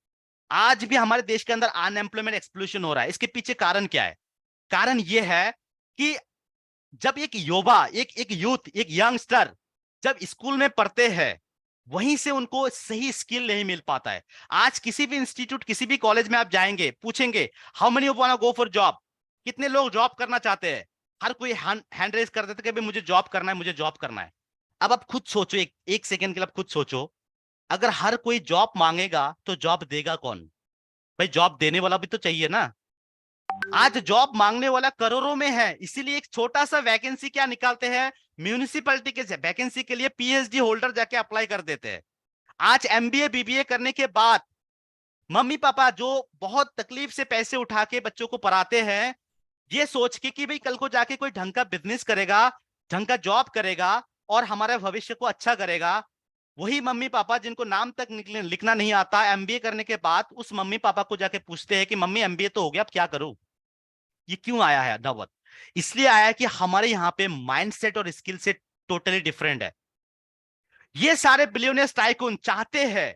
आज भी हमारे देश के अंदर अनएम्प्लॉयमेंट एक्सप्लोजन हो रहा है। इसके पीछे कारण क्या है? कारण यह है कि जब एक युवा, एक यूथ, एक यंगस्टर जब स्कूल में पढ़ते हैं, वहीं से उनको सही स्किल नहीं मिल पाता है। आज किसी भी इंस्टीट्यूट, किसी भी कॉलेज में आप जाएंगे, पूछेंगे how many you want to go for job, कितने लोग जॉब करना चाहते हैं, हर कोई हैंड रेज कर देते कि मुझे जॉब करना है, मुझे जॉब करना है। अब आप खुद सोचो, एक सेकेंड के लिए आप खुद सोचो, अगर हर कोई जॉब मांगेगा तो जॉब देगा कौन? भाई जॉब देने वाला भी तो चाहिए ना। आज जॉब मांगने वाला करोड़ों में है, इसीलिए एक छोटा सा वैकेंसी क्या निकालते हैं, म्यूनिसिपैलिटी के वैकेंसी के लिए पीएचडी होल्डर जाके अप्लाई कर देते हैं। आज एमबीए बीबीए करने के बाद मम्मी पापा जो बहुत तकलीफ से पैसे उठा के बच्चों को पढ़ाते हैं, ये सोच के कि भाई कल को जाके कोई ढंग का बिजनेस करेगा, ढंग का जॉब करेगा और हमारे भविष्य को अच्छा करेगा। वही मम्मी पापा जिनको नाम तक लिखना नहीं आता, एमबीए करने के बाद उस मम्मी पापा को जाके पूछते हैं कि मम्मी एमबीए तो हो गया, अब क्या करूं? ये क्यों आया है नौबत? इसलिए आया है कि हमारे यहाँ पे माइंडसेट और स्किल सेट टोटली डिफरेंट है। ये सारे बिलियनियर्स टाइकून चाहते हैं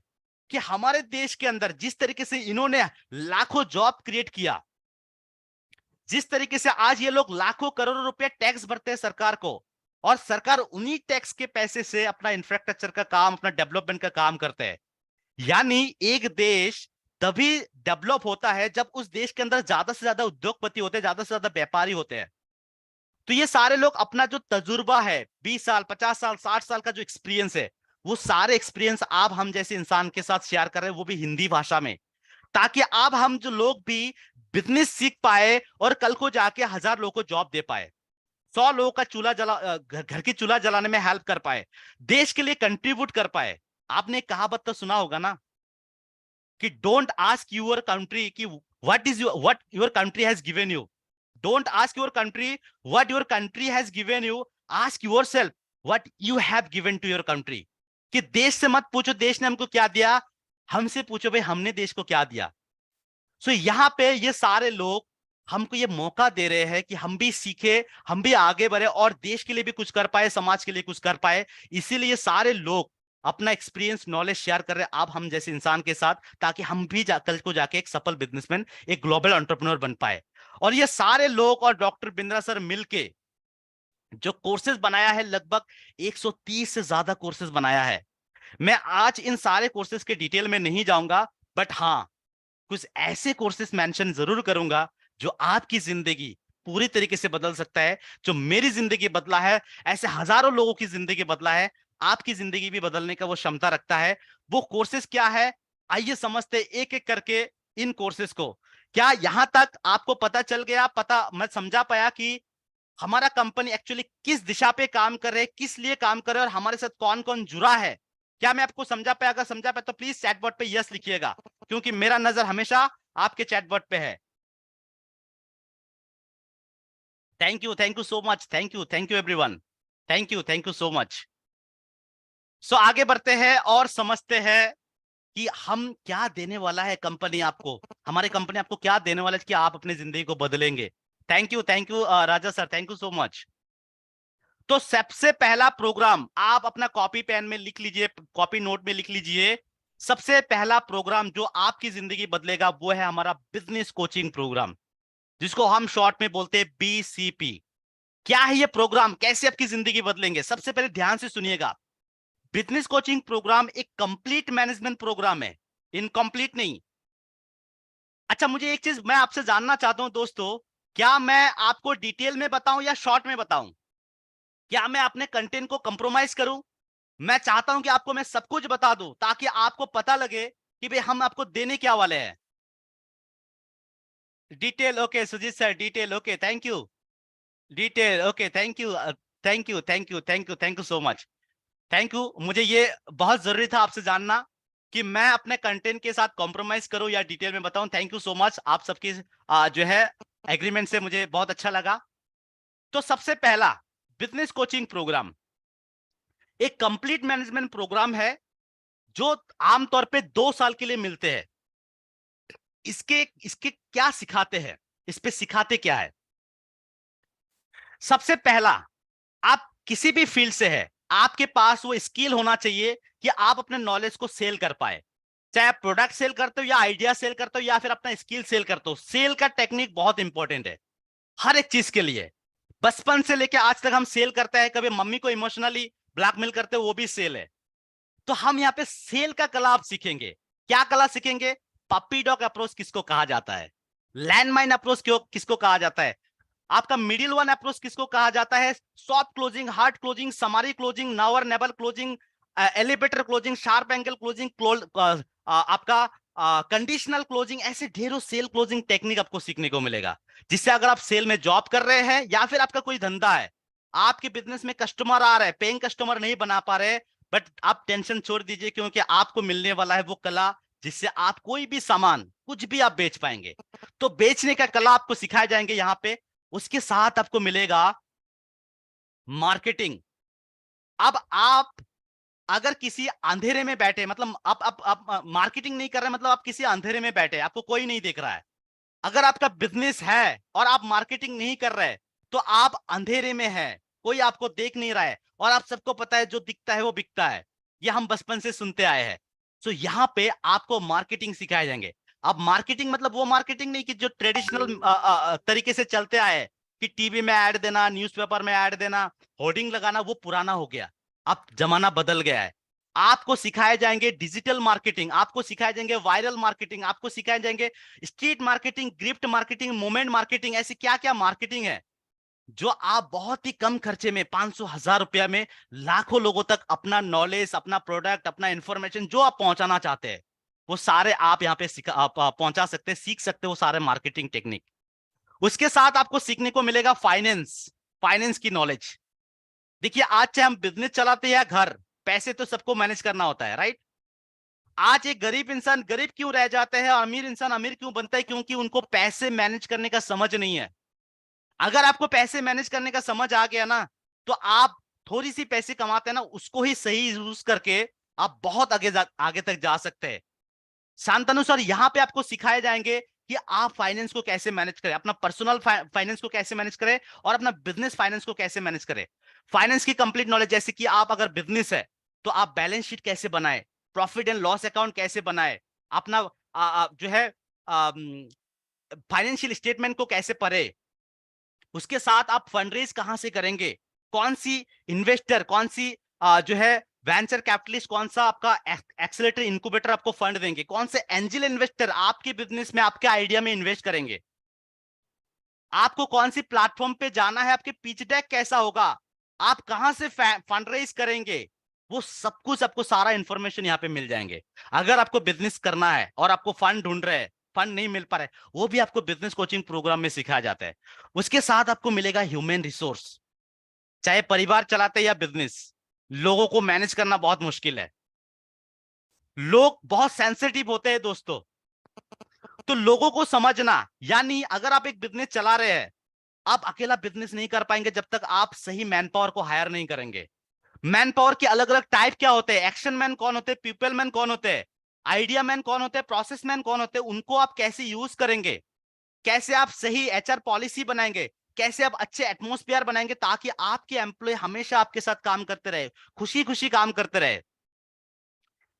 कि हमारे देश के अंदर जिस तरीके से इन्होंने लाखों जॉब क्रिएट किया, जिस तरीके से आज ये लोग लाखों करोड़ों रुपए टैक्स भरते हैं सरकार को, और सरकार उन्हीं टैक्स के पैसे से अपना इंफ्रास्ट्रक्चर का काम, अपना डेवलपमेंट का काम करते हैं। यानी एक देश तभी डेवलप होता है जब उस देश के अंदर ज्यादा से ज्यादा उद्योगपति होते हैं, ज्यादा से ज्यादा व्यापारी होते हैं। तो ये सारे लोग अपना जो तजुर्बा है, 20 साल, 50 साल, 60 साल का जो एक्सपीरियंस है, वो सारे एक्सपीरियंस आप हम जैसे इंसान के साथ शेयर कर रहे हैं, वो भी हिंदी भाषा में, ताकि आप हम जो लोग भी बिजनेस सीख पाए और कल को जाके 1000 लोगों को जॉब दे पाए, 100 लोगों का चूल्हा घर की चूल्हा जलाने में हेल्प कर पाए, देश के लिए कंट्रीब्यूट कर पाए। आपने एक कहावत तो सुना होगा ना कि डोंट आस्क यूर कंट्री कि what your country has given you, don't ask your country what your country has given you, ask yourself what you have given to your country. कि देश से मत पूछो देश ने हमको क्या दिया, हमसे पूछो भाई हमने देश को क्या दिया। सो यहाँ पे ये सारे लोग हमको ये मौका दे रहे हैं कि हम भी सीखे, हम भी आगे बढ़े और देश के लिए भी कुछ कर पाए, समाज के लिए कुछ कर पाए। इसीलिए सारे लोग अपना एक्सपीरियंस नॉलेज शेयर कर रहे हैं आप हम जैसे इंसान के साथ, ताकि हम भी कल को जाके एक सफल बिजनेसमैन, एक ग्लोबल एंटरप्रेन्योर बन पाए। और ये सारे लोग और डॉक्टर बिंद्रा सर मिलके जो कोर्सेज बनाया है, लगभग 130 से ज्यादा कोर्सेज बनाया है। मैं आज इन सारे कोर्सेज के डिटेल में नहीं जाऊंगा, बट हाँ कुछ ऐसे कोर्सेज मेंशन जरूर करूंगा जो आपकी जिंदगी पूरी तरीके से बदल सकता है। जो मेरी जिंदगी बदला है, ऐसे हजारों लोगों की जिंदगी बदला है, आपकी जिंदगी भी बदलने का वो क्षमता रखता है। वो कोर्सेज क्या है, आइए समझते एक एक करके इन कोर्सेज को। क्या यहां तक आपको पता चल गया, पता मैं समझा पाया कि हमारा कंपनी एक्चुअली किस दिशा पे काम कर रहे हैं, किस लिए काम कर रहे हैं और हमारे साथ कौन कौन जुड़ा है? क्या मैं आपको समझा पाया? अगर समझा पाया तो प्लीज चैटबॉट पे यस लिखिएगा, क्योंकि मेरा नजर हमेशा आपके चैटबॉट पे है। Thank you so much, thank you everyone, thank you so much. So आगे बढ़ते हैं और समझते हैं कि हम क्या देने वाला है कंपनी आपको, हमारी कंपनी आपको क्या देने वाला है कि आप अपनी जिंदगी को बदलेंगे। Thank you Raja sir, thank you so much. तो सबसे पहला प्रोग्राम आप अपना कॉपी पेन में लिख लीजिए, कॉपी नोट में लिख लीजिए। सबसे पहला प्रोग्राम जो आपकी जिंदगी बदलेगा वो है हमारा बिजनेस कोचिंग प्रोग्राम, जिसको हम शॉर्ट में बोलते हैं BCP। क्या है ये प्रोग्राम, कैसे आपकी जिंदगी बदलेंगे? सबसे पहले ध्यान से सुनिएगा, बिजनेस कोचिंग प्रोग्राम एक कंप्लीट मैनेजमेंट प्रोग्राम है, इनकम्प्लीट नहीं। अच्छा, मुझे एक चीज मैं आपसे जानना चाहता हूं दोस्तों, क्या मैं आपको डिटेल में बताऊं या शॉर्ट में बताऊं? क्या मैं अपने कंटेंट को कंप्रोमाइज करूं? मैं चाहता हूं कि आपको मैं सब कुछ बता दूं ताकि आपको पता लगे कि भाई हम आपको देने क्या वाले हैं। Detail, okay Sujit sir, detail, okay thank you. Detail, okay thank you, thank you so much, thank you. मुझे ये बहुत जरूरी था आपसे जानना कि मैं अपने कंटेंट के साथ कॉम्प्रोमाइज करूं या डिटेल में बताऊं। थैंक यू सो मच, आप सबकी जो है एग्रीमेंट से मुझे बहुत अच्छा लगा। तो सबसे पहला बिजनेस कोचिंग प्रोग्राम एक कंप्लीट मैनेजमेंट प्रोग्राम है जो आमतौर पे 2 साल के लिए मिलते हैं। इसके इसके क्या सिखाते हैं, इस पे सिखाते क्या है? सबसे पहला, आप किसी भी फील्ड से है, आपके पास वो स्किल होना चाहिए कि आप अपने नॉलेज को सेल कर पाए। चाहे आप प्रोडक्ट सेल करते हो या आइडिया सेल करते हो या फिर अपना स्किल सेल करते हो, सेल का टेक्निक बहुत इंपॉर्टेंट है हर एक चीज के लिए। बचपन से लेके आज तक हम सेल करते हैं, कभी मम्मी को इमोशनली ब्लैकमेल करते हो, वो भी सेल है। तो हम यहाँ पे सेल का कला आप सीखेंगे। क्या कला सीखेंगे? पप्पी डॉग अप्रोच किसको कहा जाता है, लैंडमाइन अप्रोच किसको कहा जाता है, आपका मिडिल वन अप्रोच किसको कहा जाता है, soft closing, hard closing, summary closing, now or never closing, elevator closing, sharp angle closing, आपका कंडीशनल क्लोजिंग। ऐसे ढेरों सेल क्लोजिंग टेक्निक आपको सीखने को मिलेगा, जिससे अगर आप सेल में जॉब कर रहे हैं या फिर आपका कोई धंधा है, आपके बिजनेस में कस्टमर आ रहा है, पेइंग कस्टमर नहीं बना पा रहे, बट आप टेंशन छोड़ दीजिए, क्योंकि आपको मिलने वाला है वो कला जिससे आप कोई भी सामान कुछ भी आप बेच पाएंगे। तो बेचने का कला आपको सिखाए जाएंगे यहाँ पे। उसके साथ आपको मिलेगा मार्केटिंग। अब आप अगर किसी अंधेरे में बैठे, मतलब आप मार्केटिंग नहीं कर रहे, मतलब आप किसी अंधेरे में बैठे, आपको कोई नहीं देख रहा है। अगर आपका बिजनेस है और आप मार्केटिंग नहीं कर रहे, तो आप अंधेरे में हैं, कोई आपको देख नहीं रहा है, और आप सबको पता है जो दिखता है वो बिकता है। ये हम बचपन से सुनते आए हैं। तो यहाँ पे आपको मार्केटिंग सिखाए जाएंगे। अब मार्केटिंग मतलब वो मार्केटिंग नहीं कि जो ट्रेडिशनल तरीके से चलते आए हैं, कि टीवी में ऐड देना, न्यूज़पेपर में ऐड देना, होर्डिंग लगाना, वो पुराना हो गया। अब जमाना बदल गया है। आपको सिखाए जाएंगे डिजिटल मार्केटिंग, आपको सिखाए जाएंगे वायरल मार्केटिंग, आपको सिखाए जाएंगे street marketing, gift marketing, moment marketing. ऐसी क्या क्या मार्केटिंग है जो आप बहुत ही कम खर्चे में 500-1000 रुपया में लाखों लोगों तक अपना नॉलेज, अपना प्रोडक्ट, अपना इंफॉर्मेशन जो आप पहुंचाना चाहते हैं, वो सारे आप यहाँ पे पहुंचा सकते हैं, सीख सकते हो वो सारे मार्केटिंग टेक्निक। उसके साथ आपको सीखने को मिलेगा फाइनेंस, फाइनेंस की नॉलेज। देखिए आज चाहे हम बिजनेस चलाते हैं या घर, पैसे तो सबको मैनेज करना होता है, राइट। आज एक गरीब इंसान गरीब क्यों रह जाते हैं और अमीर इंसान अमीर क्यों बनता है? क्योंकि उनको पैसे मैनेज करने का समझ नहीं है। अगर आपको पैसे मैनेज करने का समझ आ गया ना, तो आप थोड़ी सी पैसे कमाते हैं ना, उसको ही सही यूज करके आप बहुत आगे तक जा सकते हैं। शांतनु सर यहाँ पे आपको सिखाए जाएंगे कि आप फाइनेंस को कैसे मैनेज करें, अपना पर्सनल फाइनेंस को कैसे मैनेज करें और अपना बिजनेस फाइनेंस को कैसे मैनेज करें। फाइनेंस की कंप्लीट नॉलेज, जैसे कि आप अगर बिजनेस है तो आप बैलेंस शीट कैसे बनाए, प्रॉफिट एंड लॉस अकाउंट कैसे बनाए, अपना जो है फाइनेंशियल स्टेटमेंट को कैसे पढ़े। उसके साथ आप फंडरेज कहां से करेंगे, कौन सी इन्वेस्टर, कौन सी जो है वेंचर कैपिटलिस्ट, कौन सा आपका एक्सेलरेटर इनक्यूबेटर आपको फंड देंगे, कौन से एंजल इन्वेस्टर आपके बिजनेस में आपके आइडिया में इन्वेस्ट करेंगे, आपको कौन सी प्लेटफॉर्म पे जाना है, आपके पिच डेक कैसा होगा, आप कहां से फंड रेज करेंगे, वो सब कुछ आपको सारा इंफॉर्मेशन यहाँ पे मिल जाएंगे। अगर आपको बिजनेस करना है और आपको फंड ढूंढ रहे हैं, फंड नहीं मिल पा रहा है, वो भी आपको बिजनेस कोचिंग प्रोग्राम में सिखाया जाता है। उसके साथ आपको मिलेगा ह्यूमन रिसोर्स। चाहे परिवार चलाते या बिजनेस, लोगों को मैनेज करना बहुत मुश्किल है। लोग बहुत सेंसिटिव होते हैं दोस्तों, तो लोगों को समझना, यानी अगर आप एक बिजनेस चला रहे हैं, आप अकेला बिजनेस नहीं कर पाएंगे जब तक आप सही मैन पावर को हायर नहीं करेंगे। मैन पावर के अलग अलग टाइप क्या होते हैं, एक्शन मैन कौन होते हैं, पीपल मैन कौन होते हैं, आइडिया मैन कौन होते हैं, प्रोसेस मैन कौन होते हैं, उनको आप कैसे यूज करेंगे, कैसे आप सही एचआर पॉलिसी बनाएंगे, कैसे आप अच्छे एटमोस्फियर बनाएंगे ताकि आपके एम्प्लॉय हमेशा आपके साथ काम करते रहे, खुशी खुशी काम करते रहे।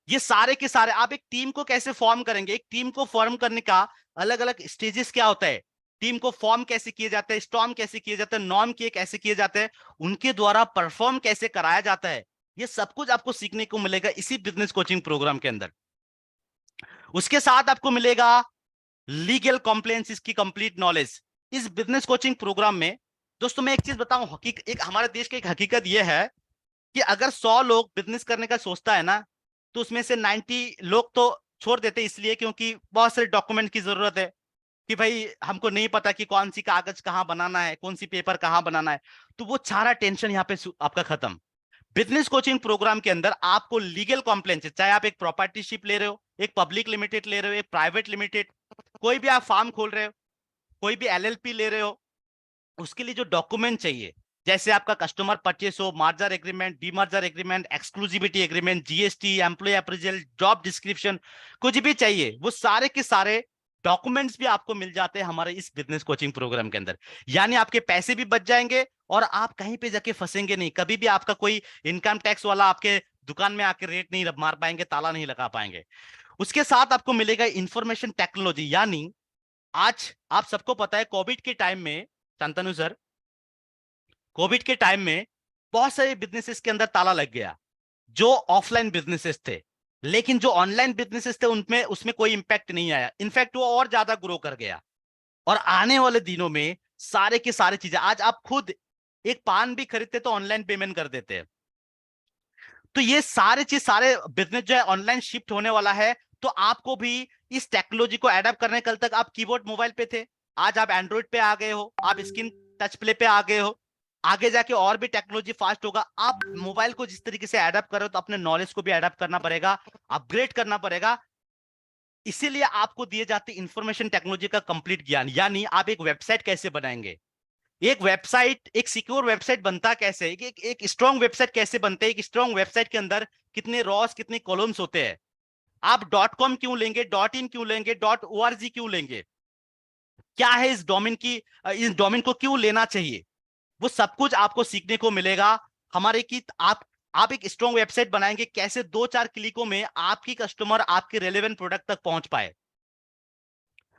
ये सारे के सारे आप एक टीम को कैसे फॉर्म करेंगे, एक टीम को फॉर्म करने का अलग अलग स्टेजेस क्या होता है, टीम को फॉर्म कैसे किए जाते हैं, स्टॉर्म कैसे किए जाते हैं, नॉर्म किए कैसे किए जाते हैं, उनके द्वारा परफॉर्म कैसे कराया जाता है, ये सब कुछ आपको सीखने को मिलेगा इसी बिजनेस कोचिंग प्रोग्राम के अंदर। उसके साथ आपको मिलेगा लीगल कॉम्प्लायंस की कंप्लीट नॉलेज इस बिजनेस कोचिंग प्रोग्राम में। दोस्तों मैं एक चीज बताऊं, एक हमारे देश की एक हकीकत यह है कि अगर 100 लोग बिजनेस करने का सोचता है ना, तो उसमें से 90 लोग तो छोड़ देते, इसलिए क्योंकि बहुत सारे डॉक्यूमेंट की जरूरत है, कि भाई हमको नहीं पता कि कौन सी कागज कहाँ बनाना है, कौन सी पेपर कहाँ बनाना है, तो वो सारा टेंशन यहाँ पे आपका खत्म। बिजनेस कोचिंग प्रोग्राम के अंदर आपको लीगल कॉम्प्लायंस, चाहे आप एक प्रॉपर्टीशिप ले रहे हो, एक पब्लिक लिमिटेड ले रहे हो, एक प्राइवेट लिमिटेड, कोई भी आप फार्म खोल रहे हो, कोई भी एलएलपी ले रहे हो, उसके लिए जो डॉक्यूमेंट चाहिए, जैसे आपका कस्टमर परचेस हो, merger agreement, demerger agreement, exclusivity agreement, GST, employ appraisal, job description, कुछ भी चाहिए, वो सारे के सारे डॉक्यूमेंट्स भी आपको मिल जाते हैं हमारे इस बिजनेस कोचिंग प्रोग्राम के अंदर। यानी आपके पैसे भी बच जाएंगे और आप कहीं पे जाके फंसेंगे नहीं, कभी भी आपका कोई इनकम टैक्स वाला आपके दुकान में आके रेट नहीं मार पाएंगे, ताला नहीं लगा पाएंगे। उसके साथ आपको मिलेगा इंफॉर्मेशन टेक्नोलॉजी, यानी आज आप सबको पता है कोविड के टाइम में, शांतनु सर, कोविड के टाइम में बहुत सारे बिजनेसेस के अंदर ताला लग गया, जो ऑफलाइन बिजनेसेस थे, लेकिन जो ऑनलाइन बिजनेसेस थे उनमें उसमें कोई इंपैक्ट नहीं आया, इनफैक्ट वो और ज्यादा ग्रो कर गया। और आने वाले दिनों में सारे के सारे चीजें, आज आप खुद एक पान भी खरीदते तो ऑनलाइन पेमेंट कर देते हैं, तो ये सारे चीज, सारे बिजनेस जो है ऑनलाइन शिफ्ट होने वाला है। तो आपको भी इस टेक्नोलॉजी को एडप्ट करने, कल तक आप कीबोर्ड मोबाइल पे थे, आज आप एंड्रॉइड पे आ गए हो, आप स्क्रीन टच प्ले पे आ गए हो, आगे जाके और भी टेक्नोलॉजी फास्ट होगा। आप मोबाइल को जिस तरीके से एडप्ट करो, तो अपने नॉलेज को भी एडप्ट करना पड़ेगा, अपग्रेड करना पड़ेगा। इसीलिए आपको दिए जाते इंफॉर्मेशन टेक्नोलॉजी का कंप्लीट ज्ञान, यानी आप एक वेबसाइट कैसे बनाएंगे, एक वेबसाइट, एक सिक्योर वेबसाइट बनता कैसे, एक स्ट्रॉन्ग वेबसाइट कैसे बनते हैं, एक स्ट्रॉन्ग वेबसाइट के अंदर कितने रॉस कितने कॉलम्स होते हैं, आप .com क्यों लेंगे, .in क्यों लेंगे, .org क्यों लेंगे, क्या है इस डोमेन की, इस डोमेन को क्यों लेना चाहिए, वो सब कुछ आपको सीखने को मिलेगा हमारे की। आप एक स्ट्रॉन्ग वेबसाइट बनाएंगे कैसे, 2-4 क्लिकों में आपकी कस्टमर आपके रेलेवेंट प्रोडक्ट तक पहुंच पाए।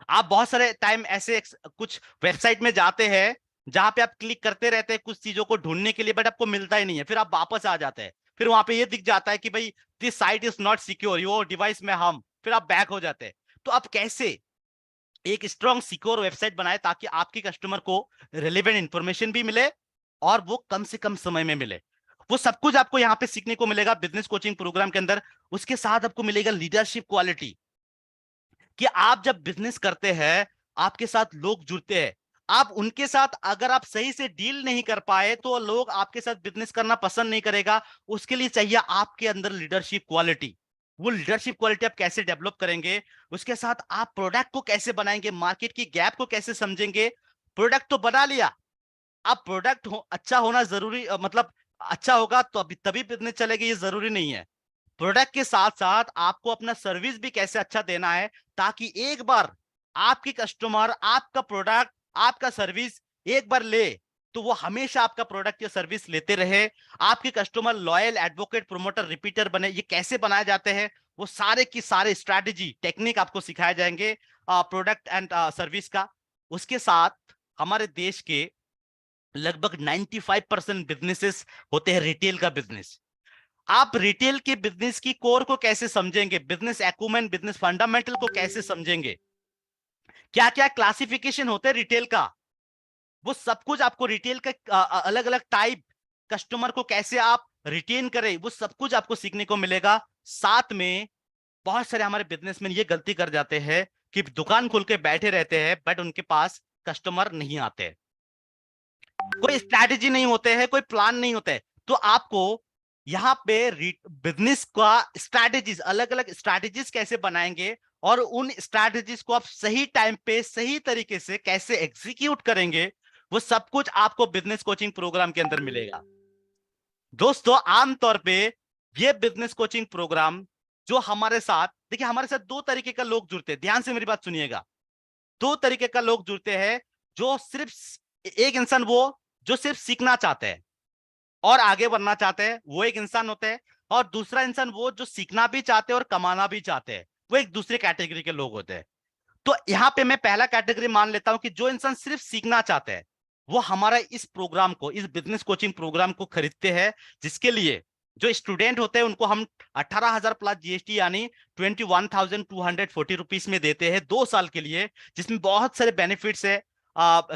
आप बहुत सारे टाइम ऐसे कुछ वेबसाइट में जाते हैं जहां पे आप क्लिक करते रहते हैं कुछ चीजों को ढूंढने के लिए, बट आपको मिलता ही नहीं है, फिर आप वापस आ जाते हैं, फिर वहां पे ये दिख जाता है कि भाई this site is not secure, your device में हम, फिर आप बैक हो जाते हैं। तो आप कैसे एक स्ट्रॉन्ग सिक्योर वेबसाइट बनाए ताकि आपके कस्टमर को रिलेवेंट इंफॉर्मेशन भी मिले और वो कम से कम समय में मिले, वो सब कुछ आपको यहाँ पे सीखने को मिलेगा बिजनेस कोचिंग प्रोग्राम के अंदर। उसके साथ आपको मिलेगा लीडरशिप क्वालिटी, कि आप जब बिजनेस करते हैं, आपके साथ लोग जुड़ते हैं, आप उनके साथ अगर आप सही से डील नहीं कर पाए तो लोग आपके साथ बिजनेस करना पसंद नहीं करेगा। उसके लिए चाहिए आपके अंदर लीडरशिप क्वालिटी। वो लीडरशिप क्वालिटी आप कैसे डेवलप करेंगे, उसके साथ आप प्रोडक्ट को कैसे बनाएंगे, मार्केट की गैप को कैसे समझेंगे। प्रोडक्ट तो बना लिया, अब प्रोडक्ट अच्छा होना जरूरी, मतलब अच्छा होगा तो अभी तभी बिजनेस चलेगी, ये जरूरी नहीं है। प्रोडक्ट के साथ साथ आपको अपना सर्विस भी कैसे अच्छा देना है, ताकि एक बार आपकी कस्टमर आपका प्रोडक्ट आपका सर्विस एक बार ले तो वो हमेशा आपका प्रोडक्ट या सर्विस लेते रहे। आपके customer loyal, advocate, promoter, repeater बने। ये कैसे बनाए जाते हैं, वो सारे की सारे स्ट्रैटेजी टेक्निक आपको सिखाए जाएंगे प्रोडक्ट एंड सर्विस का। उसके साथ हमारे देश के लगभग 95% बिजनेसेस होते हैं रिटेल का बिजनेस। आप रिटेल के बिजनेस की कोर को कैसे समझेंगे, बिजनेस एक्यूमेन, बिजनेस फंडामेंटल को कैसे समझेंगे, क्या क्या क्लासिफिकेशन होते हैं रिटेल का, वो सब कुछ आपको रिटेल का अलग अलग टाइप, कस्टमर को कैसे आप रिटेन करें, वो सब कुछ आपको सीखने को मिलेगा। साथ में बहुत सारे हमारे बिजनेसमैन ये गलती कर जाते हैं कि दुकान खोल के बैठे रहते हैं बट उनके पास कस्टमर नहीं आते, कोई स्ट्रैटेजी नहीं होते हैं, कोई प्लान नहीं होता है। तो आपको यहाँ पे बिजनेस का स्ट्रैटेजीज, अलग अलग स्ट्रैटेजीज कैसे बनाएंगे और उन स्ट्रैटेजीज को आप सही टाइम पे सही तरीके से कैसे एग्जीक्यूट करेंगे, वो सब कुछ आपको बिजनेस कोचिंग प्रोग्राम के अंदर मिलेगा। दोस्तों आमतौर पे ये बिजनेस कोचिंग प्रोग्राम जो हमारे साथ, देखिए हमारे साथ दो तरीके का लोग जुड़ते हैं, ध्यान से मेरी बात सुनिएगा। दो तरीके का लोग जुड़ते हैं, जो सिर्फ एक इंसान वो जो सिर्फ सीखना चाहते हैं और आगे बढ़ना चाहते हैं, वो एक इंसान होते हैं। और दूसरा इंसान वो जो सीखना भी चाहते हैं और कमाना भी चाहते हैं, वो एक दूसरे कैटेगरी के लोग होते हैं। तो यहां पे मैं पहला कैटेगरी मान लेता हूं कि जो इंसान सिर्फ सीखना चाहते हैं वो हमारा इस प्रोग्राम को, इस बिजनेस कोचिंग प्रोग्राम को खरीदते हैं, जिसके लिए जो स्टूडेंट होते हैं उनको हम 18,000 प्लस जीएसटी यानी 21,240 रुपीज में देते हैं 2 साल के लिए, जिसमें बहुत सारे बेनिफिट्स है।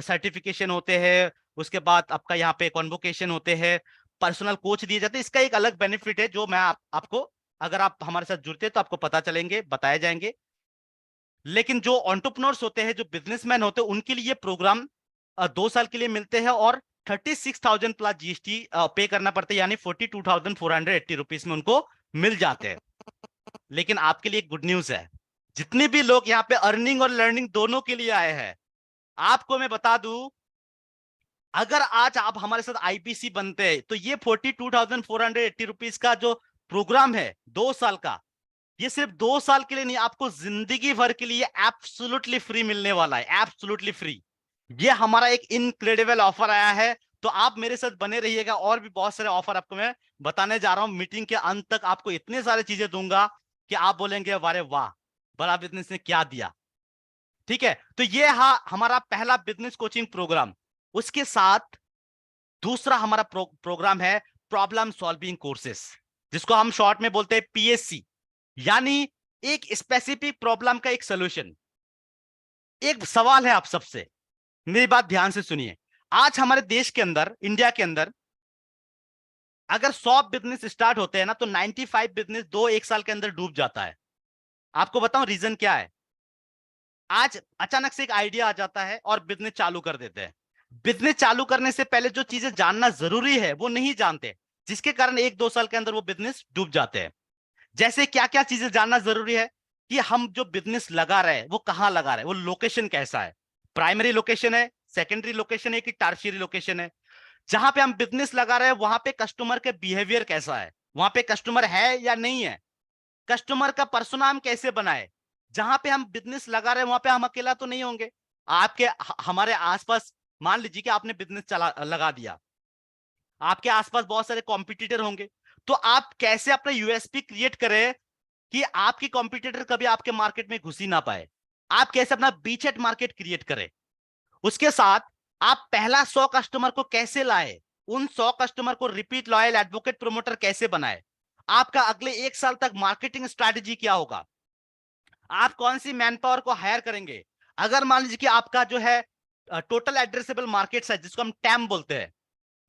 सर्टिफिकेशन होते हैं, उसके बाद आपका यहाँ पे कॉन्वोकेशन होते हैं, पर्सनल कोच दिए जाते हैं। इसका एक अलग बेनिफिट है जो मैं आपको, अगर आप हमारे साथ जुड़ते हैं तो आपको पता चलेंगे, बताए जाएंगे। लेकिन जो एंटरप्रेन्योर्स होते हैं, जो बिजनेसमैन होते हैं, उनके लिए प्रोग्राम 2 साल के लिए मिलते हैं और 36,000 प्लस जीएसटी पे करना पड़ता है, यानी 42,480 रुपीज में उनको मिल जाते हैं। लेकिन आपके लिए गुड न्यूज है, जितने भी लोग यहाँ पे अर्निंग और लर्निंग दोनों के लिए आए हैं, आपको मैं बता दूं, अगर आज आप हमारे साथ आईपीसी बनते हैं तो ये 42,480 रुपीज का जो प्रोग्राम है 2 साल का, ये सिर्फ 2 साल के लिए नहीं, आपको जिंदगी भर के लिए एब्सोल्युटली फ्री मिलने वाला है, एब्सोल्युटली फ्री। ये हमारा एक इनक्रेडिबल ऑफर आया है, तो आप मेरे साथ बने रहिएगा। और भी बहुत सारे ऑफर आपको मैं बताने जा रहा हूं, मीटिंग के अंत तक आपको इतने सारे चीजें दूंगा कि आप बोलेंगे वारे वाह, बड़ा बिजनेस ने क्या दिया। ठीक है, तो ये हमारा पहला बिजनेस कोचिंग प्रोग्राम। उसके साथ दूसरा हमारा प्रोग्राम है प्रॉब्लम सॉल्विंग कोर्सेस, जिसको हम शॉर्ट में बोलते हैं पीएससी, यानी एक स्पेसिफिक प्रॉब्लम का एक सॉल्यूशन। एक सवाल है आप सबसे, मेरी बात ध्यान से सुनिए। आज हमारे देश के अंदर, इंडिया के अंदर, अगर 100 बिजनेस स्टार्ट होते हैं ना तो 95 बिजनेस 1 साल के अंदर डूब जाता है। आपको बताऊं रीजन क्या है। आज अचानक से एक आइडिया आ जाता है और बिजनेस चालू कर देते हैं। बिजनेस चालू करने से पहले जो चीजें जानना जरूरी है वो नहीं जानते, जिसके कारण 1-2 साल के अंदर वो बिजनेस डूब जाते हैं। जैसे क्या क्या चीजें जानना जरूरी है, कि हम जो बिजनेस लगा रहे हैं वो कहां लगा रहे हैं, वो लोकेशन कैसा है, प्राइमरी लोकेशन है, सेकेंडरी लोकेशन है कि टर्शियरी लोकेशन है। जहां पे हम बिजनेस लगा रहे हैं वहां पे कस्टमर के बिहेवियर कैसा है, वहां पे कस्टमर है या नहीं है, कस्टमर का पर्सोना हम कैसे बनाए। जहां पे हम बिजनेस लगा रहे हैं वहां पे हम अकेला तो नहीं होंगे, आपके हमारे आसपास, मान लीजिए कि आपने बिजनेस चला लगा दिया, आपके आसपास बहुत सारे कॉम्पिटिटर होंगे। तो आप कैसे अपना यूएसपी क्रिएट करें कि आपकी कॉम्पिटिटर कभी आपके मार्केट में घुस ही ना पाए, आप कैसे अपना बीचेट मार्केट क्रिएट करें। उसके साथ आप पहला 100 कस्टमर को कैसे लाए, उन 100 कस्टमर को रिपीट लॉयल एडवोकेट प्रोमोटर कैसे बनाए, आपका अगले 1 साल तक मार्केटिंग स्ट्रैटेजी क्या होगा, आप कौन सी मैन पावर को हायर करेंगे। अगर मान लीजिए कि आपका जो है टोटल एड्रेसेबल मार्केट साइज, जिसको हम टैम बोलते हैं,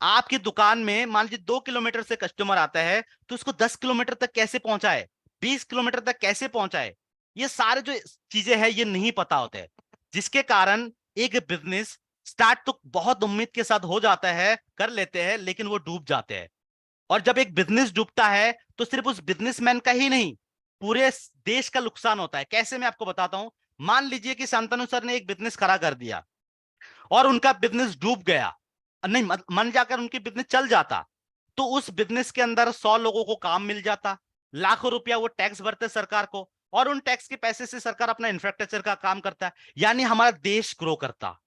आपकी दुकान में मान लीजिए 2 किलोमीटर से कस्टमर आता है, तो उसको 10 किलोमीटर तक कैसे पहुंचाए, 20 किलोमीटर तक कैसे पहुंचाए। ये सारे जो चीजें हैं ये नहीं पता होते, जिसके कारण एक बिजनेस स्टार्ट तो बहुत उम्मीद के साथ हो जाता है, कर लेते हैं, लेकिन वो डूब जाते हैं। और जब एक बिजनेस डूबता है तो सिर्फ उस बिजनेसमैन का ही नहीं, पूरे देश का नुकसान होता है। कैसे, मैं आपको बताता हूं। मान लीजिए कि शांतनु सर ने एक बिजनेस खड़ा कर दिया और उनका बिजनेस डूब गया, नहीं मन जाकर उनकी बिजनेस चल जाता, तो उस बिजनेस के अंदर 100 लोगों को काम मिल जाता, लाखों रुपया वो टैक्स भरते सरकार को, और उन टैक्स के पैसे से सरकार अपना इंफ्रास्ट्रक्चर का काम करता है, यानी हमारा देश ग्रो करता।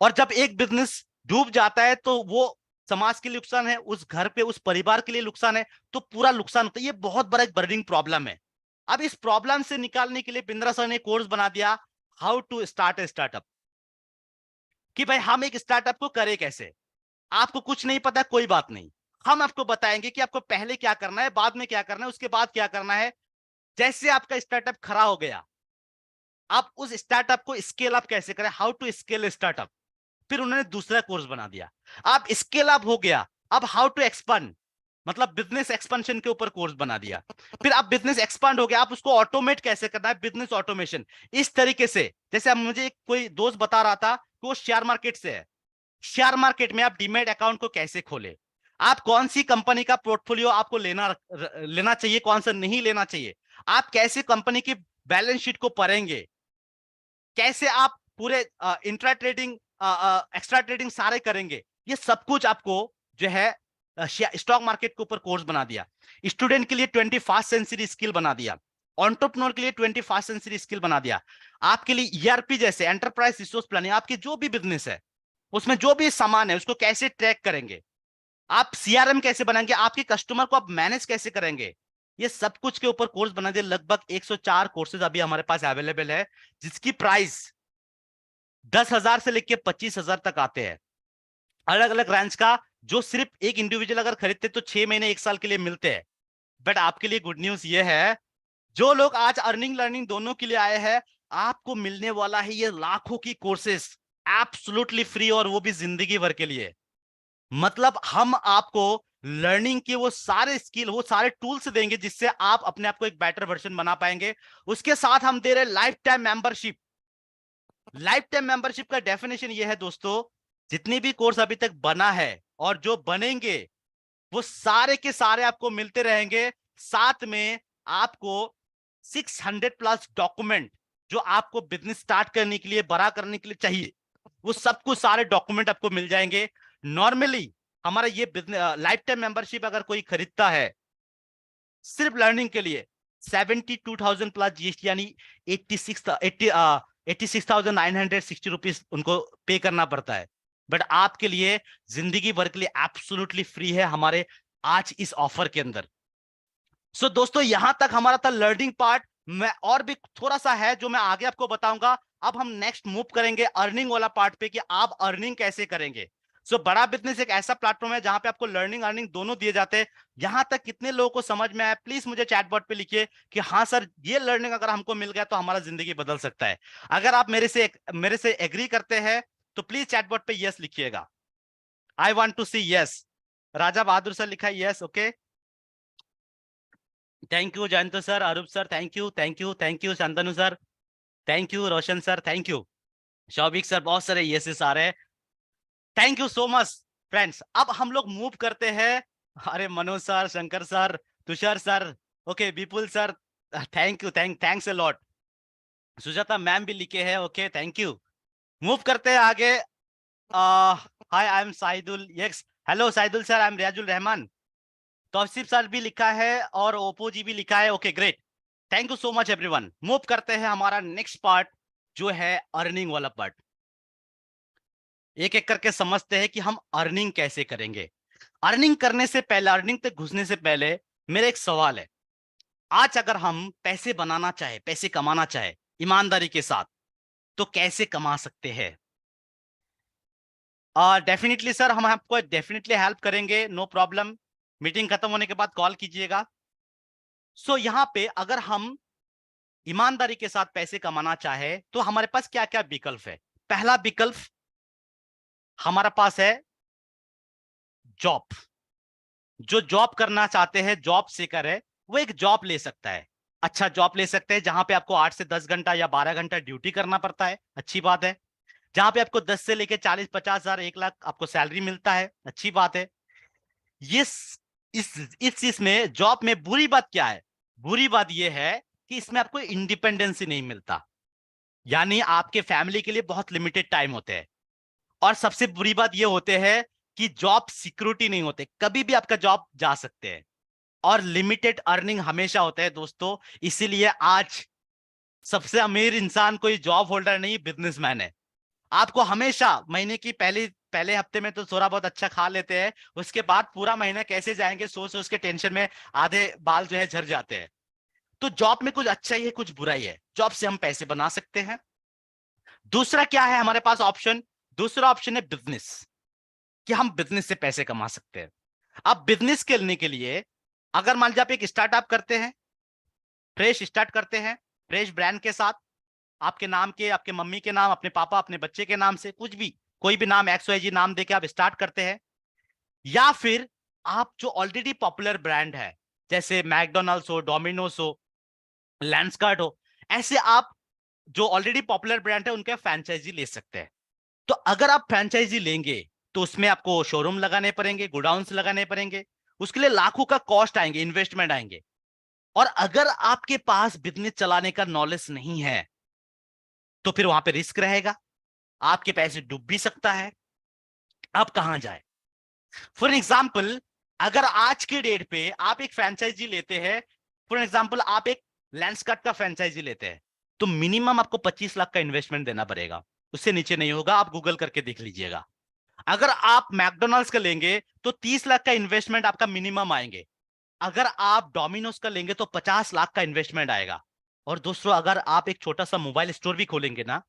और जब एक बिजनेस डूब जाता है तो वो समाज के लिए नुकसान है, उस घर पे उस परिवार के लिए नुकसान है, तो पूरा नुकसान होता है। ये बहुत बड़ा एक बर्निंग प्रॉब्लम है। अब इस प्रॉब्लम से निकालने के लिए बिंद्रा सर ने कोर्स बना दिया, how to start a startup, कि भाई हम एक स्टार्टअप को करें कैसे। आपको कुछ नहीं पता, कोई बात नहीं, हम आपको बताएंगे कि आपको पहले क्या करना है, बाद में क्या करना है, उसके बाद क्या करना है। जैसे आपका स्टार्टअप खड़ा हो गया, आप उस स्टार्टअप को स्केल अप कैसे करें, हाउ टू स्केल स्टार्टअप। फिर उन्होंने दूसरा कोर्स बना दिया। आप स्केल अप हो गया, अब हाउ टू एक्सपांड, मतलब बिजनेस एक्सपेंशन के ऊपर कोर्स बना दिया। फिर आप बिजनेस एक्सपांड हो गया, आप उसको ऑटोमेट कैसे करना है, बिजनेस ऑटोमेशन। इस तरीके से, जैसे अब मुझे कोई दोस्त बता रहा था कि वो शेयर मार्केट से है, शेयर मार्केट में आप डीमैट अकाउंट को कैसे खोले, आप कौन सी कंपनी का पोर्टफोलियो आपको लेना चाहिए, कौन सा नहीं लेना चाहिए, आप कैसे कंपनी की बैलेंस शीट को पढ़ेंगे, कैसे आप पूरे इंट्रा ट्रेडिंग एक्स्ट्रा ट्रेडिंग सारे करेंगे, ये सब कुछ आपको जो है स्टॉक मार्केट के ऊपर कोर्स बना दिया। स्टूडेंट के लिए 21st सेंचुरी स्किल बना दिया, एंटरप्रेन्योर के लिए 21st सेंचुरी स्किल बना दिया, आपके लिए ईआरपी जैसे एंटरप्राइज रिसोर्स प्लानिंग, आपकी जो भी बिजनेस है उसमें जो भी सामान है उसको कैसे ट्रैक करेंगे, आप सीआरएम कैसे बनाएंगे, आपके कस्टमर को आप मैनेज कैसे करेंगे, ये सब कुछ के ऊपर कोर्स बना दिए। लगभग 104 कोर्सेज अभी हमारे पास अवेलेबल है, जिसकी प्राइस 10,000 से लेके 25,000 तक आते हैं, अलग अलग रेंज का, जो सिर्फ एक इंडिविजुअल अगर खरीदते तो 6 महीने 1 साल के लिए मिलते हैं। बट आपके लिए गुड न्यूज ये है, जो लोग आज अर्निंग लर्निंग दोनों के लिए आए हैं, आपको मिलने वाला है ये लाखों की कोर्सेस एब्सोल्युटली फ्री, और वो भी जिंदगी भर के लिए। मतलब हम आपको लर्निंग के वो सारे स्किल, वो सारे टूल्स देंगे जिससे आप अपने आप को एक बेटर वर्जन बना पाएंगे। उसके साथ हम दे रहे life time membership. Life time membership का डेफिनेशन ये है दोस्तों, जितनी भी कोर्स अभी तक बना है और जो बनेंगे वो सारे के सारे आपको मिलते रहेंगे। साथ में आपको 600 प्लस डॉक्यूमेंट जो आपको बिजनेस स्टार्ट करने के लिए, बड़ा करने के लिए चाहिए, वो सब कुछ सारे डॉक्यूमेंट आपको मिल जाएंगे। नॉर्मली हमारा ये बिजनेस लाइफ टाइम मेंबरशिप अगर कोई खरीदता है सिर्फ लर्निंग के लिए, 72,000 प्लस जीएसटी, यानी 86,960 रुपीज उनको पे करना पड़ता है। बट आपके लिए जिंदगी भर के लिए एब्सोल्युटली फ्री है हमारे आज इस ऑफर के अंदर। सो दोस्तों, यहां तक हमारा था लर्निंग पार्ट। मैं और भी थोड़ा सा है जो मैं आगे आपको बताऊंगा। अब हम नेक्स्ट मूव करेंगे अर्निंग वाला पार्ट पे, कि आप अर्निंग कैसे करेंगे। सो बड़ा बिजनेस एक ऐसा प्लेटफॉर्म है जहां पे आपको लर्निंग अर्निंग दोनों दिए जाते हैं। यहां तक कितने लोगों को समझ में आया, प्लीज मुझे चैट बॉट पे लिखिए कि हाँ सर, ये लर्निंग अगर हमको मिल गया तो हमारा जिंदगी बदल सकता है। अगर आप मेरे से एग्री करते हैं तो प्लीज चैट बॉट पे यस लिखिएगा। I want to see yes. Raja Bahadur sir लिखा है yes, okay. Thank you Jayant sir, Arup sir, thank you thank you thank you, Shantanu sir thank you, Roshan sir thank you, Shouvik sir, बहुत सारे यस आ रहे हैं। Thank you so much friends. अब हम लोग मूव करते हैं। अरे Manoj sir, Shankar sir, Tushar sir, okay, Vipul sir, thank you, thanks a lot. Sujata ma'am भी लिखे हैं, ओके, थैंक यू। मूव करते हैं आगे। Hi, I am Saidul, yes, hello Saidul sir, I am Riyazul Rahman. Tausif sir भी लिखा है और ओप्पो जी भी लिखा है, okay great, thank you so much everyone. Move करते हैं हमारा नेक्स्ट पार्ट जो है अर्निंग वाला पार्ट। एक एक करके समझते हैं कि हम अर्निंग कैसे करेंगे। अर्निंग करने से पहले, अर्निंग तक घुसने से पहले मेरा एक सवाल है। आज अगर हम पैसे बनाना चाहे, पैसे कमाना चाहे ईमानदारी के साथ, तो कैसे कमा सकते हैं? डेफिनेटली सर, हम आपको डेफिनेटली हेल्प करेंगे, नो प्रॉब्लम। मीटिंग खत्म होने के बाद कॉल कीजिएगा। सो यहाँ पे अगर हम ईमानदारी के साथ पैसे कमाना चाहे तो हमारे पास क्या क्या विकल्प है। पहला विकल्प हमारे पास है जॉब। जो जॉब करना चाहते हैं, जॉब सीकर है, वो एक जॉब ले सकता है। अच्छा जॉब ले सकते हैं जहां पे आपको 8 से 10 घंटा या 12 घंटा ड्यूटी करना पड़ता है, अच्छी बात है। जहां पे आपको 10 से लेके 40-50 हजार 1 लाख आपको सैलरी मिलता है, अच्छी बात है। ये इस चीज में जॉब में बुरी बात क्या है? बुरी बात यह है कि इसमें आपको इंडिपेंडेंसी नहीं मिलता, यानी आपके फैमिली के लिए बहुत लिमिटेड टाइम होते हैं। और सबसे बुरी बात यह होते है कि जॉब सिक्योरिटी नहीं होते, कभी भी आपका जॉब जा सकते हैं। और लिमिटेड अर्निंग हमेशा होता है दोस्तों, इसीलिए आज सबसे अमीर इंसान कोई जॉब होल्डर नहीं, बिजनेसमैन है। आपको हमेशा महीने की पहले पहले हफ्ते में तो थोड़ा बहुत अच्छा खा लेते हैं, उसके बाद पूरा महीना कैसे जाएंगे सोच सोच के टेंशन में आधे बाल जो है झड़ जाते हैं। तो जॉब में कुछ अच्छा ही है कुछ बुरा ही है, जॉब से हम पैसे बना सकते हैं। दूसरा क्या है हमारे पास ऑप्शन? दूसरा ऑप्शन है बिजनेस, कि हम बिजनेस से पैसे कमा सकते हैं। अब बिजनेस करने के लिए अगर मान लीजिए आप एक स्टार्टअप करते हैं, फ्रेश स्टार्ट करते हैं, फ्रेश ब्रांड के साथ, आपके नाम के, आपके मम्मी के नाम, अपने पापा अपने बच्चे के नाम से, कुछ भी कोई भी नाम XYZ नाम देके आप स्टार्ट करते हैं। या फिर आप जो ऑलरेडी पॉपुलर ब्रांड है, जैसे मैकडोनल्ड्स हो, डोमिनोज हो, लैंडस्कार्ट हो, ऐसे आप जो ऑलरेडी पॉपुलर ब्रांड है उनके फ्रेंचाइजी ले सकते हैं। तो अगर आप फ्रेंचाइजी लेंगे तो उसमें आपको शोरूम लगाने पड़ेंगे, गोडाउन्स लगाने पड़ेंगे, उसके लिए लाखों का कॉस्ट आएंगे, इन्वेस्टमेंट आएंगे। और अगर आपके पास बिजनेस चलाने का नॉलेज नहीं है तो फिर वहां पे रिस्क रहेगा, आपके पैसे डूब भी सकता है। आप कहां जाए? फॉर एग्जाम्पल, अगर आज के डेट पे आप एक फ्रेंचाइजी लेते हैं, फॉर एग्जाम्पल आप एक लेंसकार्ट का फ्रेंचाइजी लेते हैं, तो मिनिमम आपको 25 लाख का इन्वेस्टमेंट देना पड़ेगा, उससे नीचे नहीं होगा, आप गूगल करके देख लीजिएगा। अगर आप मैकडोनल्ड्स का लेंगे तो 30 लाख का इन्वेस्टमेंट आपका मिनिमम आएंगे। अगर आप डोमिनोज का लेंगे तो 50 लाख का इन्वेस्टमेंट आएगा। और दोस्तों अगर आप एक छोटा सा मोबाइल स्टोर भी खोलेंगे ना,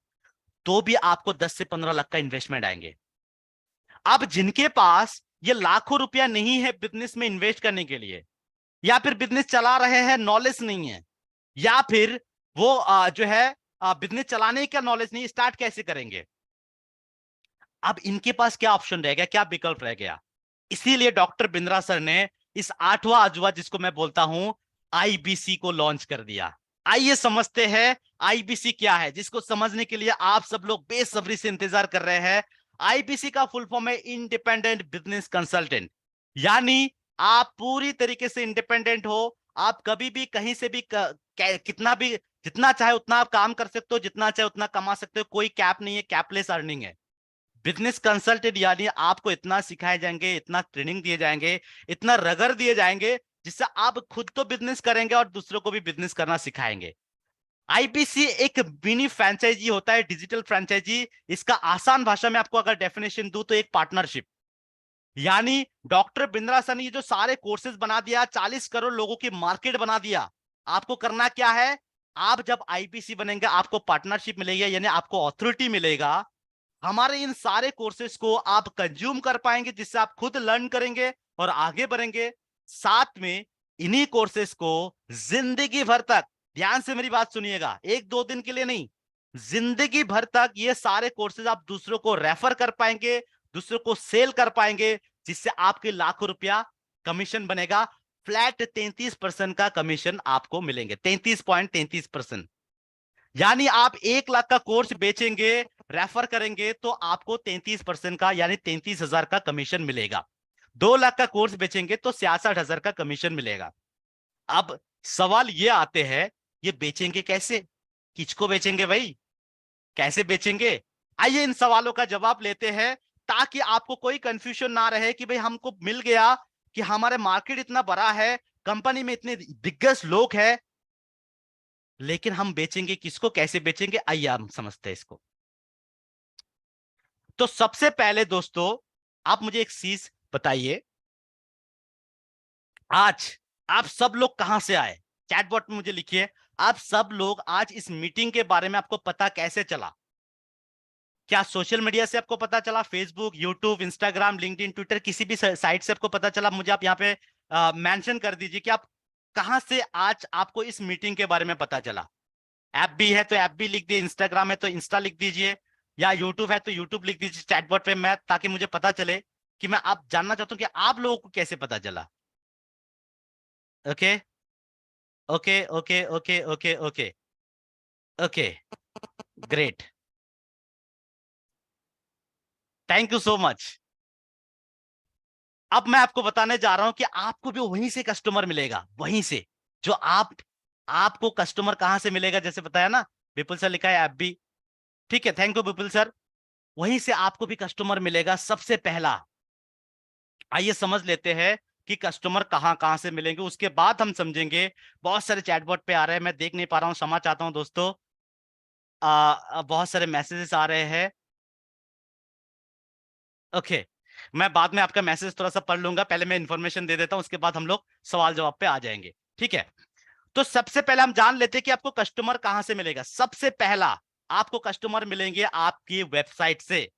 तो भी आपको 10 से 15 लाख का इन्वेस्टमेंट आएंगे। अब जिनके पास ये लाखों रुपया नहीं है बिजनेस में इन्वेस्ट करने के लिए, या फिर बिजनेस चला रहे हैं नॉलेज नहीं है, या फिर वो जो है बिजनेस चलाने का नॉलेज नहीं, स्टार्ट कैसे करेंगे? अब इनके पास क्या ऑप्शन रह गया, क्या विकल्प रह गया? इसीलिए डॉक्टर बिंद्रा सर ने इस 8वां अजूबा, जिसको मैं बोलता हूं आईबीसी, को लॉन्च कर दिया। आइए समझते हैं आईबीसी क्या है, जिसको समझने के लिए आप सब लोग बेसब्री से इंतजार कर रहे हैं। आईबीसी का फुल फॉर्म है इंडिपेंडेंट बिजनेस कंसल्टेंट, यानी आप पूरी तरीके से इंडिपेंडेंट हो। आप कभी भी कहीं से भी कितना भी, जितना चाहे उतना आप काम कर सकते हो, जितना चाहे उतना कमा सकते हो, कोई कैप नहीं है, कैपलेस अर्निंग है। बिजनेस कंसल्टेंट यानी आपको इतना सिखाए जाएंगे, इतना ट्रेनिंग दिए जाएंगे, इतना रगड़ दिए जाएंगे, जिससे आप खुद तो बिजनेस करेंगे और दूसरों को भी बिजनेस करना सिखाएंगे। आईबीसी एक मिनी फ्रेंचाइजी होता है, डिजिटल फ्रेंचाइजी। इसका आसान भाषा में आपको अगर डेफिनेशन दूं तो एक पार्टनरशिप, यानी डॉक्टर बिंद्रा सर ने ये जो सारे कोर्सेज बना दिया, 40 करोड़ लोगों की मार्केट बना दिया। आपको करना क्या है? आप जब आईबीसी बनेंगे आपको पार्टनरशिप मिलेगी, यानी आपको ऑथोरिटी मिलेगा। हमारे इन सारे कोर्सेज को आप कंज्यूम कर पाएंगे, जिससे आप खुद लर्न करेंगे और आगे बढ़ेंगे। साथ में इन्हीं कोर्सेज को जिंदगी भर तक, ध्यान से मेरी बात सुनिएगा, 1-2 दिन के लिए नहीं, जिंदगी भर तक ये सारे कोर्सेज आप दूसरों को रेफर कर पाएंगे, दूसरों को सेल कर पाएंगे, जिससे आपके लाखों रुपया कमीशन बनेगा। फ्लैट 33% का कमीशन आपको मिलेंगे, 33.33%। यानी आप 1 लाख का कोर्स बेचेंगे, रेफर करेंगे, तो आपको 33% का यानी 33,000 का कमीशन मिलेगा। 2 लाख का कोर्स बेचेंगे तो 66,000 का कमीशन मिलेगा। अब सवाल ये आते हैं, ये बेचेंगे कैसे? किसको बेचेंगे भाई, कैसे बेचेंगे? आइए इन सवालों का जवाब लेते हैं, ताकि आपको कोई कंफ्यूजन ना रहे कि भाई हमको मिल गया कि हमारे मार्केट इतना बड़ा है, कंपनी में इतने दिग्गज लोग हैं, लेकिन हम बेचेंगे किसको, कैसे बेचेंगे? आइए हम समझते हैं इसको। तो सबसे पहले दोस्तों आप मुझे एक चीज बताइए, आज आप सब लोग कहां से आए? चैटबॉट में मुझे लिखिए, आप सब लोग आज इस मीटिंग के बारे में आपको पता कैसे चला? क्या सोशल मीडिया से आपको पता चला, Facebook, YouTube, Instagram, LinkedIn, Twitter, किसी भी साइट से आपको पता चला? मुझे आप यहाँ पे मेंशन कर दीजिए कि आप कहां से आज आपको इस मीटिंग के बारे में पता चला। ऐप भी है तो ऐप भी लिख दिए, इंस्टाग्राम है तो इंस्टा लिख दीजिए, या यूट्यूब है तो यूट्यूब लिख दीजिए चैटबॉट पे, मैं ताकि मुझे पता चले कि मैं आप जानना चाहता हूं कि आप लोगों को कैसे पता चला। Okay, okay okay okay okay okay okay, great, thank you so much. अब मैं आपको बताने जा रहा हूं कि आपको भी वहीं से कस्टमर मिलेगा, वहीं से जो आपको कस्टमर कहां से मिलेगा, जैसे बताया ना, विपुल सर लिखा है ऐप भी, ठीक है, थैंक यू विपुल सर। वहीं से आपको भी कस्टमर मिलेगा सबसे पहला। आइए समझ लेते हैं कि कस्टमर कहां कहां से मिलेंगे, उसके बाद हम समझेंगे। बहुत सारे चैटबॉट पे आ रहे हैं, मैं देख नहीं पा रहा हूं, क्षमा चाहता हूं दोस्तों। बहुत सारे मैसेजेस आ रहे हैं। ओके, मैं बाद में आपका मैसेज थोड़ा सा पढ़ लूंगा, पहले मैं इंफॉर्मेशन दे देता हूं, उसके बाद हम लोग सवाल जवाब पे आ जाएंगे, ठीक है। तो सबसे पहले हम जान लेते हैं कि आपको कस्टमर कहां से मिलेगा। सबसे पहला आपको कस्टमर मिलेंगे आपकी वेबसाइट से।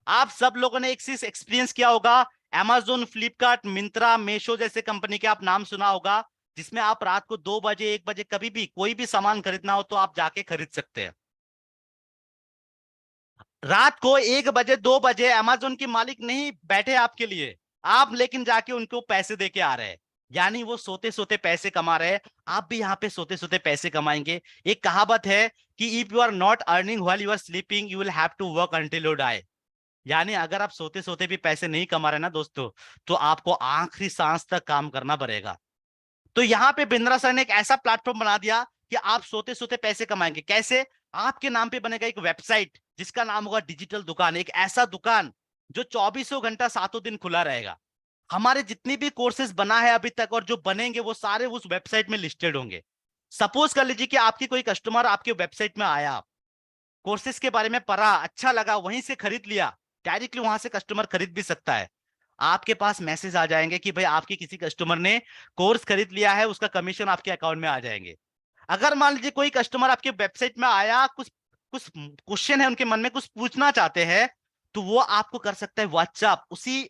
आप सब लोगों ने एक चीज एक्सपीरियंस किया होगा, Amazon, फ्लिपकार्ट, मिंत्रा, मेशो जैसे कंपनी के आप नाम सुना होगा, जिसमें आप रात को 2 बजे 1 बजे कभी भी कोई भी सामान खरीदना हो तो आप जाके खरीद सकते हैं। रात को 1 बजे 2 बजे अमेजोन के मालिक नहीं बैठे आपके लिए, आप लेकिन जाके उनको पैसे दे के आ रहे हैं, यानी वो सोते सोते पैसे कमा रहे हैं। आप भी यहाँ पे सोते सोते पैसे कमाएंगे। एक कहावत है कि if you are not earning while you are sleeping you will have to work until you die. यानी अगर आप सोते सोते भी पैसे नहीं कमा रहे ना दोस्तों, तो आपको आखिरी सांस तक काम करना पड़ेगा। तो यहाँ पे बिंद्रा सर ने एक ऐसा प्लेटफॉर्म बना दिया कि आप सोते सोते पैसे कमाएंगे। कैसे? आपके नाम पे बनेगा एक वेबसाइट जिसका नाम होगा डिजिटल दुकान, एक ऐसा दुकान जो 24 घंटा 7 दिन खुला रहेगा। हमारे जितनी भी कोर्सेज बना है अभी तक और जो बनेंगे वो सारे उस वेबसाइट में लिस्टेड होंगे। सपोज कर लीजिए कि आपकी कोई कस्टमर आपके वेबसाइट में आया, कोर्सेज के बारे में पढ़ा, अच्छा लगा, वहीं से खरीद लिया, डायरेक्टली वहां से कस्टमर खरीद भी सकता है। आपके पास मैसेज आ जाएंगे कि भाई आपके किसी कस्टमर ने कोर्स खरीद लिया है, उसका कमीशन आपके अकाउंट में आ जाएंगे। अगर मान लीजिए कोई कस्टमर आपके वेबसाइट में आया, कुछ कुछ क्वेश्चन है उनके मन में, कुछ पूछना चाहते हैं, तो वो आपको कर सकता है व्हाट्सएप। उसी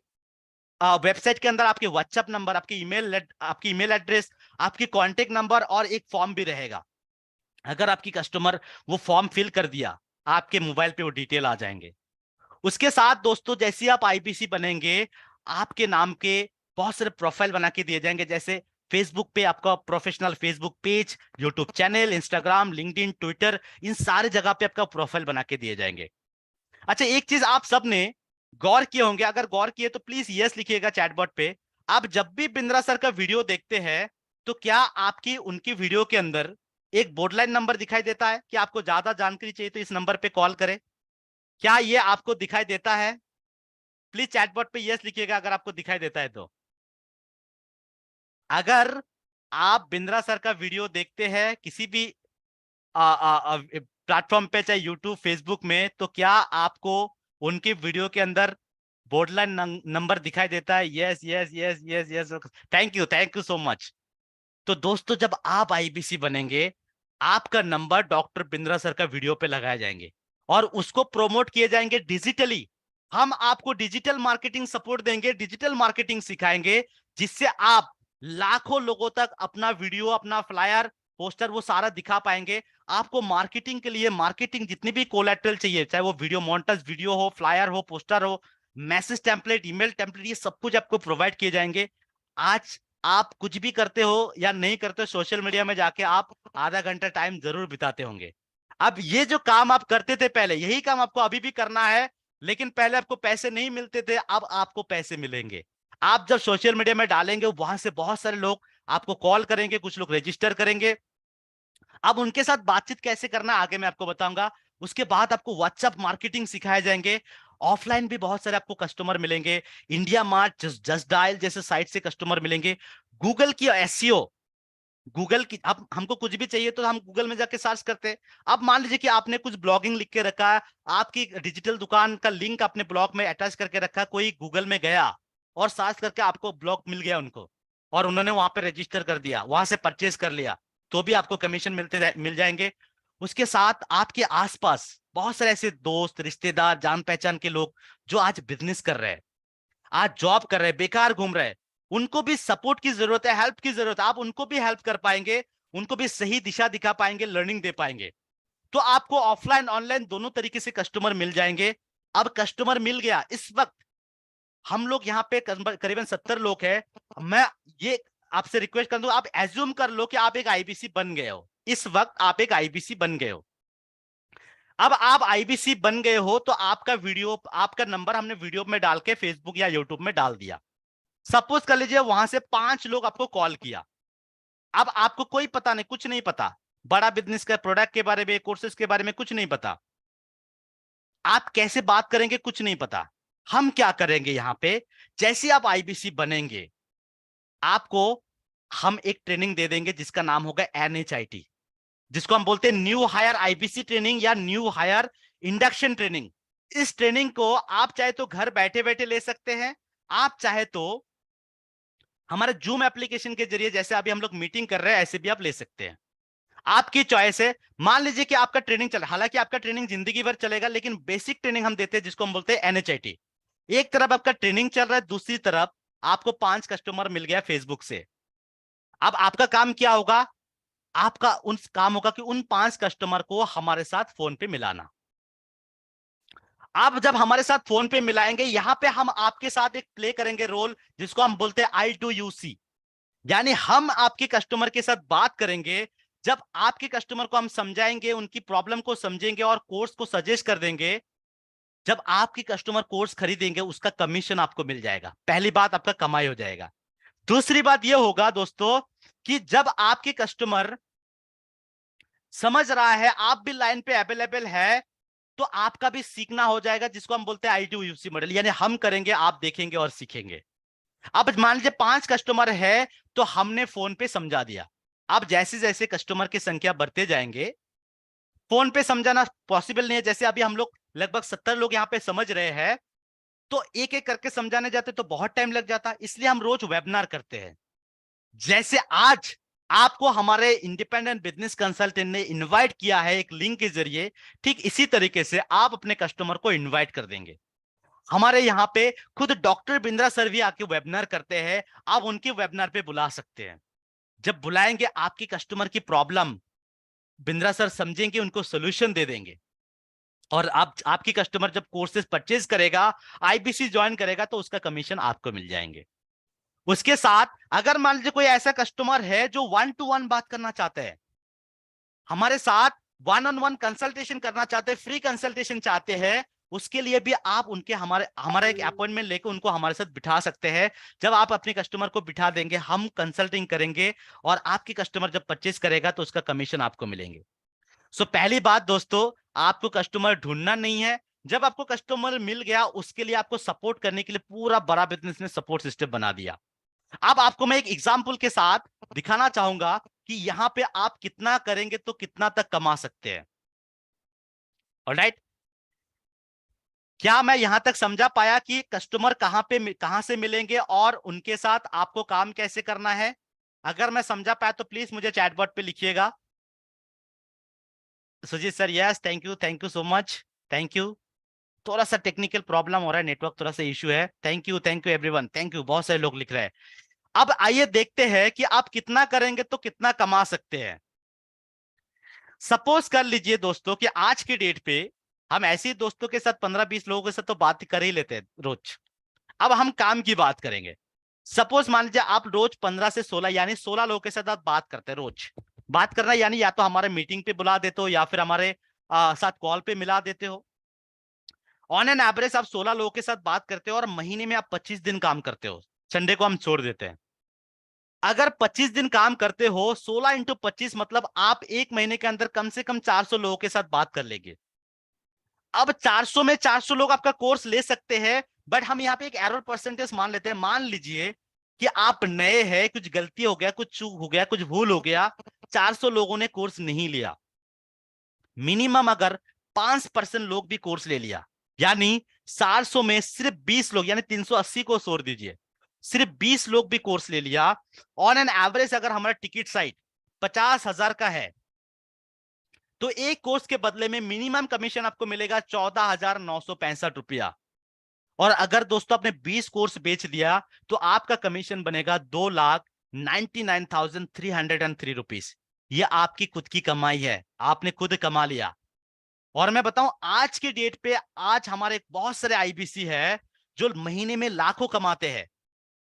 वेबसाइट के अंदर आपके व्हाट्सएप नंबर, आपकी ईमेल एड्रेस, आपकी कॉन्टेक्ट नंबर और एक फॉर्म भी रहेगा। अगर आपकी कस्टमर वो फॉर्म फिल कर दिया, आपके मोबाइल पे वो डिटेल आ जाएंगे। उसके साथ दोस्तों जैसे आप आईपीसी बनेंगे, आपके नाम के बहुत सारे प्रोफाइल बना के दिए जाएंगे। जैसे फेसबुक पे आपका professional Facebook page, YouTube channel, Instagram, LinkedIn, Twitter, इन सारे जगह पे आपका प्रोफाइल बना के दिए जाएंगे। अच्छा, एक चीज आप सबने गौर किए होंगे, अगर गौर किए तो प्लीज यस लिखिएगा चैटबॉट पे। आप जब भी बिंद्रा सर का वीडियो देखते हैं तो क्या आपकी उनकी वीडियो के अंदर एक बोर्डलाइन नंबर दिखाई देता है कि आपको ज्यादा जानकारी चाहिए तो इस नंबर पे कॉल करें? क्या ये आपको दिखाई देता है? प्लीज चैटबॉट पे यस लिखिएगा अगर आपको दिखाई देता है तो। अगर आप बिंद्रा सर का वीडियो देखते हैं किसी भी प्लेटफॉर्म पे, चाहे यूट्यूब, फेसबुक में, तो क्या आपको उनके वीडियो के अंदर बोर्डलाइन नंबर दिखाई देता है? Yes yes yes yes yes, thank you so much. तो दोस्तों जब आप आईबीसी बनेंगे, आपका नंबर डॉक्टर बिंद्रा सर का वीडियो पे लगाए जाएंगे और उसको प्रोमोट किए जाएंगे डिजिटली। हम आपको डिजिटल मार्केटिंग सपोर्ट देंगे, डिजिटल मार्केटिंग सिखाएंगे, जिससे आप लाखों लोगों तक अपना वीडियो, अपना फ्लायर, पोस्टर, वो सारा दिखा पाएंगे। आपको मार्केटिंग के लिए मार्केटिंग जितनी भी कोलैटरल चाहिए, चाहे वो वीडियो मोंटेज वीडियो हो, फ्लायर हो, पोस्टर हो, मैसेज टेम्पलेट, ईमेल टेम्पलेट, ये सब कुछ आपको प्रोवाइड किए जाएंगे। आज आप कुछ भी करते हो या नहीं करते हो, सोशल मीडिया में जाके आप आधा घंटा टाइम जरूर बिताते होंगे। अब ये जो काम आप करते थे पहले, यही काम आपको अभी भी करना है, लेकिन पहले आपको पैसे नहीं मिलते थे, अब आपको पैसे मिलेंगे। आप जब सोशल मीडिया में डालेंगे, वहां से बहुत सारे लोग आपको कॉल करेंगे, कुछ लोग रजिस्टर करेंगे। अब उनके साथ बातचीत कैसे करना आगे मैं आपको बताऊंगा। उसके बाद आपको व्हाट्सएप मार्केटिंग सिखाए जाएंगे। ऑफलाइन भी बहुत सारे आपको कस्टमर मिलेंगे। इंडिया मार्ट, जस्ट डायल जैसे साइट से कस्टमर मिलेंगे। गूगल की एसईओ, गूगल की, अब हमको कुछ भी चाहिए तो हम गूगल में जाके सर्च करते हैं। अब मान लीजिए कि आपने कुछ ब्लॉगिंग लिख के रखा है, आपकी डिजिटल दुकान का लिंक अपने ब्लॉग में अटैच करके रखा, कोई गूगल में गया और सर्च करके आपको ब्लॉग मिल गया उनको, और उन्होंने वहां पे रजिस्टर कर दिया, वहां से परचेज कर लिया, तो भी आपको कमीशन मिल जाएंगे। उसके साथ आपके आसपास बहुत सारे ऐसे दोस्त, रिश्तेदार, जान पहचान के लोग जो आज बिजनेस कर रहे हैं, आज जॉब कर रहे हैं, बेकार घूम रहे हैं, उनको भी सपोर्ट की जरूरत है, हेल्प की जरूरत है। आप उनको भी हेल्प कर पाएंगे, उनको भी सही दिशा दिखा पाएंगे, लर्निंग दे पाएंगे। तो आपको ऑफलाइन ऑनलाइन दोनों तरीके से कस्टमर मिल जाएंगे। अब कस्टमर मिल गया, इस वक्त हम लोग यहाँ पे करीबन 70 लोग हैं। मैं ये आपसे रिक्वेस्ट कर दूं, आप एज्यूम कर लो कि आप एक आईबीसी बन गए हो, इस वक्त आप एक आईबीसी बन गए हो। अब आप आईबीसी बन गए हो तो आपका वीडियो, आपका नंबर हमने वीडियो में डाल के फेसबुक या यूट्यूब में डाल दिया। सपोज कर लीजिए वहां से 5 लोग आपको कॉल किया। अब आपको कोई पता नहीं, कुछ नहीं पता, बड़ा बिजनेस का प्रोडक्ट के बारे में, कोर्सेज के बारे में कुछ नहीं पता, आप कैसे बात करेंगे कुछ नहीं पता। हम क्या करेंगे यहां पे, जैसे आप आईबीसी बनेंगे आपको हम एक ट्रेनिंग दे देंगे जिसका नाम होगा NHIT, जिसको हम बोलते हैं न्यू हायर आईबीसी ट्रेनिंग या न्यू हायर इंडक्शन ट्रेनिंग। इस ट्रेनिंग को आप चाहे तो घर बैठे बैठे ले सकते हैं, आप चाहे तो हमारे जूम एप्लीकेशन के जरिए, जैसे अभी हम लोग मीटिंग कर रहे हैं ऐसे भी आप ले सकते हैं, आपकी चॉइस है। मान लीजिए कि आपका ट्रेनिंग चल, हालांकि आपका ट्रेनिंग जिंदगी भर चलेगा, लेकिन बेसिक ट्रेनिंग हम देते हैं जिसको हम बोलते हैं NHIT। एक तरफ आपका ट्रेनिंग चल रहा है, दूसरी तरफ आपको 5 कस्टमर मिल गया फेसबुक से। अब आपका काम क्या होगा, आपका उन काम होगा कि उन 5 कस्टमर को हमारे साथ फोन पे मिलाना। आप जब हमारे साथ फोन पे मिलाएंगे, यहां पे हम आपके साथ एक प्ले करेंगे रोल जिसको हम बोलते हैं I2UC, यानी हम आपके कस्टमर के साथ बात करेंगे। जब आपके कस्टमर को हम समझाएंगे, उनकी प्रॉब्लम को समझेंगे और कोर्स को सजेस्ट कर देंगे, जब आपकी कस्टमर कोर्स खरीदेंगे उसका कमीशन आपको मिल जाएगा। पहली बात, आपका कमाई हो जाएगा। दूसरी बात यह होगा दोस्तों कि जब आपके कस्टमर समझ रहा है, आप भी लाइन पे अवेलेबल है, तो आपका भी सीखना हो जाएगा, जिसको हम बोलते हैं I2UC मॉडल, यानी हम करेंगे, आप देखेंगे और सीखेंगे। अब मान लीजिए 5 कस्टमर है तो हमने फोन पे समझा दिया। अब जैसे जैसे कस्टमर की संख्या बढ़ते जाएंगे, फोन पे समझाना पॉसिबल नहीं है, जैसे अभी हम लोग लगभग 70 लोग यहाँ पे समझ रहे हैं, तो एक एक करके समझाने जाते तो बहुत टाइम लग जाता, इसलिए हम रोज वेबिनार करते हैं। जैसे आज आपको हमारे इंडिपेंडेंट बिजनेस कंसल्टेंट ने इनवाइट किया है एक लिंक के जरिए, ठीक इसी तरीके से आप अपने कस्टमर को इनवाइट कर देंगे। हमारे यहाँ पे खुद डॉक्टर बिंद्रा सर भी आके वेबिनार करते हैं, आप उनके वेबिनार पे बुला सकते हैं। जब बुलाएंगे आपकी कस्टमर की प्रॉब्लम बिंद्रा सर समझेंगे, उनको सोल्यूशन दे देंगे, और आपकी कस्टमर जब कोर्सेज परचेज करेगा, आईबीसी ज्वाइन करेगा, तो उसका कमीशन आपको मिल जाएंगे। उसके साथ अगर मान लीजिए कोई ऐसा कस्टमर है जो 1-to-1 बात करना चाहते हैं हमारे साथ, 1-on-1 कंसल्टेशन करना चाहते हैं, फ्री कंसल्टेशन चाहते हैं, उसके लिए भी आप उनके हमारा एक अपॉइंटमेंट लेकर उनको हमारे साथ बिठा सकते हैं। जब आप अपने कस्टमर को बिठा देंगे, हम कंसल्टिंग करेंगे, और आपकी कस्टमर जब परचेज करेगा तो उसका कमीशन आपको मिलेंगे। सो पहली बात दोस्तों, आपको कस्टमर ढूंढना नहीं है। जब आपको कस्टमर मिल गया, उसके लिए आपको सपोर्ट करने के लिए पूरा बड़ा बिजनेस ने सपोर्ट सिस्टम बना दिया। अब आपको मैं एक एग्जांपल के साथ दिखाना चाहूंगा कि यहां पे आप कितना करेंगे तो कितना तक कमा सकते हैं। ऑलराइट, क्या मैं यहां तक समझा पाया कि कस्टमर कहां से मिलेंगे और उनके साथ आपको काम कैसे करना है? अगर मैं समझा पाया तो प्लीज मुझे चैटबॉट पे लिखिएगा। Sujeet sir, yes, thank you so much, thank you. थोड़ा सा टेक्निकल प्रॉब्लम हो रहा है, नेटवर्क थोड़ा सा इश्यू है। Thank you everyone, thank you, बहुत सारे लोग लिख रहे हैं। अब आइए देखते हैं कि आप कितना करेंगे तो कितना कमा सकते हैं। सपोज कर लीजिए दोस्तों कि आज की डेट पे हम ऐसे ही दोस्तों के साथ 15-20 लोगों के साथ तो बात कर ही लेते हैं रोज। अब हम काम की बात करेंगे। सपोज मान लीजिए आप रोज 15 से 16 यानी 16 लोगों के साथ आप बात करते हैं रोज। बात करना यानी या तो हमारे मीटिंग पे बुला देते हो या फिर हमारे साथ कॉल पे मिला देते हो। ऑन एन एवरेज आप 16 लोगों के साथ बात करते हो और महीने में आप 25 दिन काम करते हो, संडे को हम छोड़ देते हैं। अगर 25 दिन काम करते हो, 16 × 25 मतलब आप एक महीने के अंदर कम से कम 400 लोगों के साथ बात कर लेंगे। अब 400 में 400 लोग आपका कोर्स ले सकते हैं, बट हम यहाँ पे एक एरर परसेंटेज मान लेते हैं। मान लीजिए कि आप नए हैं, कुछ गलती हो गया, कुछ चूक हो गया, कुछ भूल हो गया, 400 लोगों ने कोर्स नहीं लिया। मिनिमम अगर 5% लोग भी कोर्स ले लिया, यानी 400 में सिर्फ 20 लोग, यानी 380 को छोड़ दीजिए, सिर्फ 20 लोग भी कोर्स ले लिया, ऑन एन एवरेज अगर हमारा टिकट साइज 50,000 का है, तो एक कोर्स के बदले में मिनिमम कमीशन आपको मिलेगा 14,965 रुपया। और अगर दोस्तों आपने 20 कोर्स बेच दिया तो आपका कमीशन बनेगा 2,99,303 रुपीज। ये आपकी खुद की कमाई है, आपने खुद कमा लिया। और मैं बताऊं आज की डेट पे, आज हमारे बहुत सारे आईबीसी है जो महीने में लाखों कमाते हैं।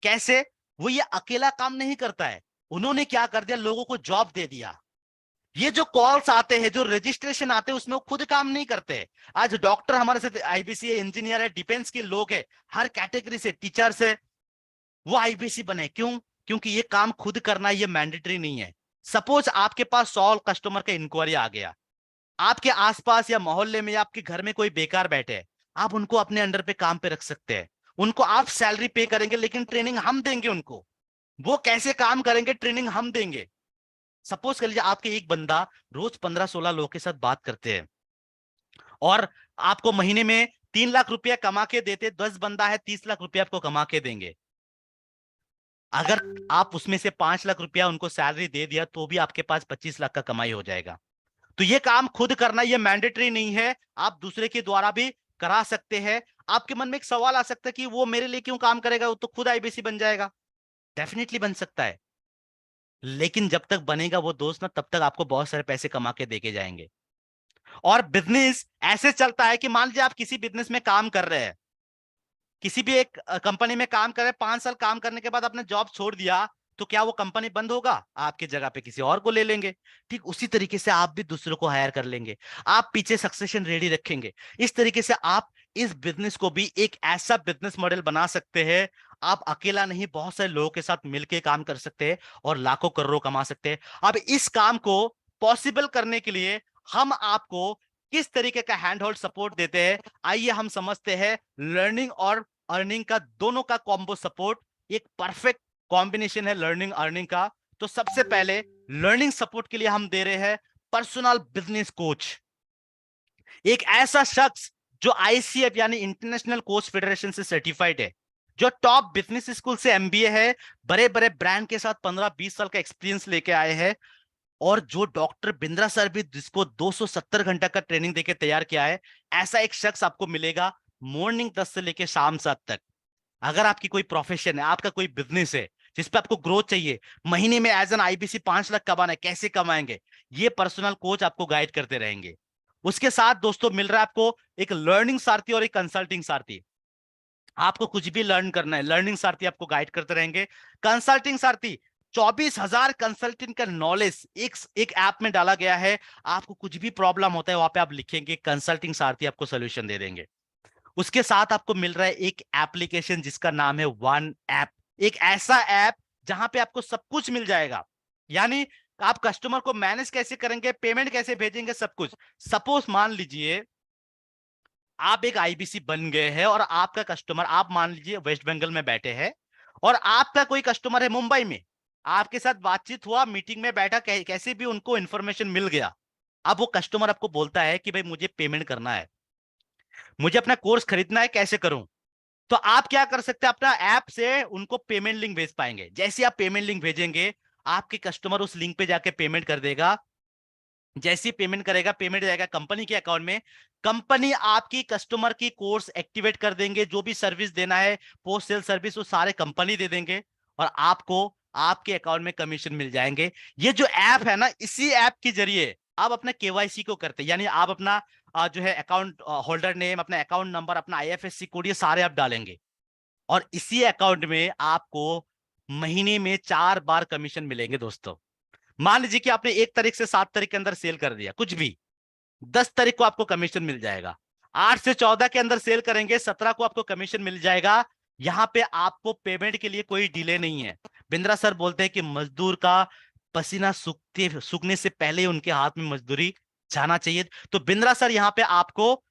कैसे? वो ये अकेला काम नहीं करता है, उन्होंने क्या कर दिया, लोगों को जॉब दे दिया। ये जो कॉल्स आते हैं, जो रजिस्ट्रेशन आते हैं, उसमें वो खुद काम नहीं करते। आज डॉक्टर हमारे साथ आईबीसी है, इंजीनियर है, डिफेंस के लोग है, हर कैटेगरी से, टीचर्स है, वो आईबीसी बने। क्यों? क्योंकि ये काम खुद करना ये मैंडेटरी नहीं है। सपोज आपके पास 100 कस्टमर का इंक्वायरी आ गया, आपके आसपास या मोहल्ले में या आपके घर में कोई बेकार बैठे है, आप उनको अपने अंडर पे काम पे रख सकते हैं। उनको आप सैलरी पे करेंगे, लेकिन ट्रेनिंग हम देंगे उनको। वो कैसे काम करेंगे, ट्रेनिंग हम देंगे। सपोज कर लीजिए आपके एक बंदा रोज 15-16 लोगों के साथ बात करते हैं, और आपको महीने में 3 लाख रुपया कमा के देते, 10 बंदा है, 30 लाख रुपया आपको कमा के देंगे। अगर आप उसमें से 5 लाख रुपया उनको सैलरी दे दिया, तो भी आपके पास 25 लाख का कमाई हो जाएगा। तो ये काम खुद करना ये मैंडेटरी नहीं है, आप दूसरे के द्वारा भी करा सकते हैं। आपके मन में एक सवाल आ सकता है कि वो मेरे लिए क्यों काम करेगा, वो तो खुद आईबीसी बन जाएगा। डेफिनेटली बन सकता है, लेकिन जब तक बनेगा वो दोस्त ना, तब तक आपको बहुत सारे पैसे कमा के देके जाएंगे। और बिजनेस ऐसे चलता है कि मान लीजिए आप किसी बिजनेस में काम कर रहे हैं, किसी भी एक कंपनी में काम कर रहे हैं, 5 साल काम करने के बाद आपने जॉब छोड़ दिया, तो क्या वो कंपनी बंद होगा? आपकी जगह पे किसी और को ले लेंगे। ठीक उसी तरीके से आप भी दूसरों को हायर कर लेंगे, आप पीछे सक्सेशन रेडी रखेंगे। इस तरीके से आप इस बिजनेस को भी एक ऐसा बिजनेस मॉडल बना सकते हैं, आप अकेला नहीं, बहुत सारे लोगों के साथ मिलकर काम कर सकते हैं और लाखों करोड़ों कमा सकते हैं। अब इस काम को पॉसिबल करने के लिए हम आपको किस तरीके का हैंड होल्ड सपोर्ट देते हैं, आइए हम समझते हैं। लर्निंग और अर्निंग का दोनों का कॉम्बो सपोर्ट, एक परफेक्ट कॉम्बिनेशन है लर्निंग अर्निंग का। तो सबसे पहले लर्निंग सपोर्ट के लिए हम दे रहे हैं पर्सनल बिजनेस कोच, एक ऐसा शख्स जो आईसीएफ यानी इंटरनेशनल कोच फेडरेशन से सर्टिफाइड है, जो टॉप बिजनेस स्कूल से एमबीए है, बड़े बड़े ब्रांड के साथ 15-20 साल का एक्सपीरियंस लेके आए हैं, और जो डॉक्टर बिंद्रा सर भी, जिसको 270 घंटा का ट्रेनिंग देके तैयार किया है, ऐसा एक शख्स आपको मिलेगा मॉर्निंग 10 से लेके शाम 7 तक। अगर आपकी कोई प्रोफेशन है, आपका कोई बिजनेस है जिसपे आपको ग्रोथ चाहिए, महीने में एज एन आईबीसी 5 लाख कमाना है, कैसे कमाएंगे, ये पर्सनल कोच आपको गाइड करते रहेंगे। उसके साथ दोस्तों मिल रहा है आपको एक लर्निंग सारथी और एक कंसल्टिंग सारथी। आपको कुछ भी लर्न करना है, लर्निंग सारथी आपको गाइड करते रहेंगे। कंसल्टिंग सारथी 24,000 कंसल्टिंग का नॉलेज एक ऐप में डाला गया है। आपको कुछ भी प्रॉब्लम होता है, वहां पे आप लिखेंगे, कंसल्टिंग सारथी आपको सोल्यूशन दे देंगे। उसके साथ आपको मिल रहा है एक एप्लीकेशन जिसका नाम है वन ऐप, एक ऐसा ऐप जहां पे आपको सब कुछ मिल जाएगा। यानी आप कस्टमर को मैनेज कैसे करेंगे, पेमेंट कैसे भेजेंगे, सब कुछ। सपोज मान लीजिए आप एक आईबीसी बन गए हैं, और आपका कस्टमर, आप मान लीजिए वेस्ट बंगाल में बैठे हैं, और आपका कोई कस्टमर है मुंबई में, आपके साथ बातचीत हुआ, मीटिंग में बैठा, कैसे भी उनको इंफॉर्मेशन मिल गया। अब वो कस्टमर आपको बोलता है कि भाई मुझे पेमेंट करना है, मुझे अपना कोर्स खरीदना है, कैसे करूं? तो आप क्या कर सकते हैं, अपना ऐप से उनको पेमेंट लिंक भेज पाएंगे। जैसे आप पेमेंट लिंक भेजेंगे, आपके कस्टमर उस लिंक पे जाके पेमेंट कर देगा। जैसे ही पेमेंट करेगा, पेमेंट जाएगा कंपनी के अकाउंट में, कंपनी आपकी कस्टमर की कोर्स एक्टिवेट कर देंगे, जो भी सर्विस देना है, पोस्ट सेल सर्विस, वो सारे कंपनी दे देंगे, और आपको आपके अकाउंट में कमीशन मिल जाएंगे। ये जो ऐप है ना, इसी ऐप के जरिए आप अपना केवाईसी को करते हैं, यानी आप अपना जो है अकाउंट होल्डर नेम, अपना अकाउंट नंबर, अपना आईएफएससी कोड, ये सारे आप डालेंगे, और इसी अकाउंट में आपको महीने में 4 बार कमीशन मिलेंगे दोस्तों। मान लीजिए कि आपने 1 तारीख से 7 तारीख के अंदर सेल कर दिया कुछ भी, 10 तारीख को आपको कमीशन मिल जाएगा। 8 से 14 के अंदर सेल करेंगे, 17 को आपको कमीशन मिल जाएगा। यहां पे आपको पेमेंट के लिए कोई डिले नहीं है। बिंद्रा सर बोलते हैं कि मजदूर का पसीना सूखने से पहले उनके हाथ में मजदूरी जाना चाहिए। तो बिंद्रा सर यहाँ पे आपको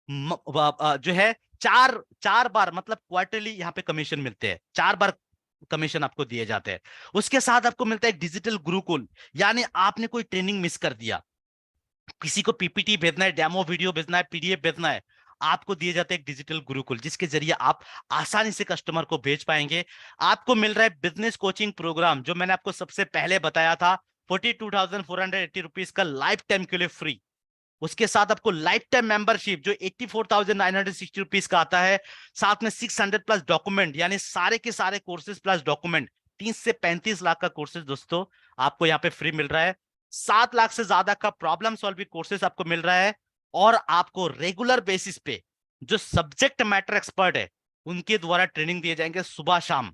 जो है चार चार बार, मतलब क्वार्टरली यहाँ पे कमीशन मिलते हैं, 4 बार कमीशन आपको दिए जाते हैं। उसके साथ आपको मिलता है एक डिजिटल गुरुकुल, यानी आपने कोई ट्रेनिंग मिस कर दिया, किसी को पीपीटी भेजना है, डेमो वीडियो भेजना है, पीडीएफ भेजना है, आपको दिए जाते हैं एक डिजिटल गुरुकुल, जिसके जरिए आप आसानी से कस्टमर को भेज पाएंगे। आपको मिल रहा है बिजनेस कोचिंग प्रोग्राम, जो मैंने आपको सबसे पहले बताया था, 42,480 रुपीज का लाइफ टाइम के लिए फ्री। उसके साथ आपको लाइफ टाइम मेंबरशिप जो 84,960 रुपीज का आता है, साथ में 600 प्लस डॉक्यूमेंट, यानी सारे के सारे कोर्सेज प्लस डॉक्यूमेंट, 30 से 35 लाख का कोर्सेज दोस्तों आपको यहाँ पे फ्री मिल रहा है। 7 लाख से ज्यादा का प्रॉब्लम सॉल्विंग कोर्सेज आपको मिल रहा है, और आपको रेगुलर बेसिस पे जो सब्जेक्ट मैटर एक्सपर्ट है उनके द्वारा ट्रेनिंग दिए जाएंगे सुबह शाम।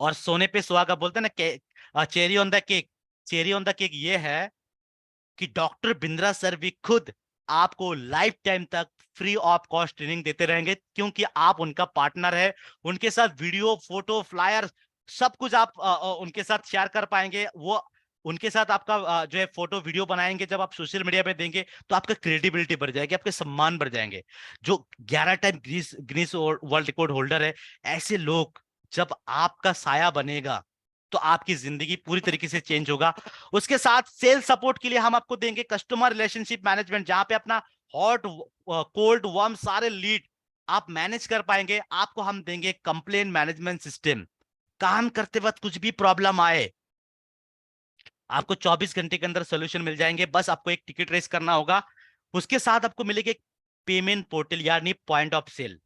और सोने पे सुहागा बोलते हैं ना, cherry on the cake. Cherry on the cake ये है कि डॉक्टर बिंद्रा सर भी खुद आपको लाइफ टाइम तक फ्री ऑफ कॉस्ट ट्रेनिंग देते रहेंगे, क्योंकि आप उनका पार्टनर है। उनके साथ वीडियो, फोटो, फ्लायर सब कुछ आप उनके साथ शेयर कर पाएंगे। वो उनके साथ आपका जो है फोटो वीडियो बनाएंगे, जब आप सोशल मीडिया पे देंगे तो आपका क्रेडिबिलिटी बढ़ जाएगी, आपके सम्मान बढ़ जाएंगे। जो 11 time Guinness world record holder है, ऐसे लोग जब आपका साया बनेगा तो आपकी जिंदगी पूरी तरीके से चेंज होगा। उसके साथ सेल्स सपोर्ट के लिए हम आपको देंगे कस्टमर रिलेशनशिप मैनेजमेंट, जहां पे अपना हॉट, कोल्ड, वार्म सारे लीड आप मैनेज कर पाएंगे। आपको हम देंगे कंप्लेन मैनेजमेंट सिस्टम। काम करते वक्त कुछ भी प्रॉब्लम आए, आपको 24 घंटे के अंदर सोल्यूशन मिल जाएंगे, बस आपको एक टिकट रेस करना होगा। उसके साथ आपको मिलेगी एक पेमेंट पोर्टल, यानी पॉइंट ऑफ सेल।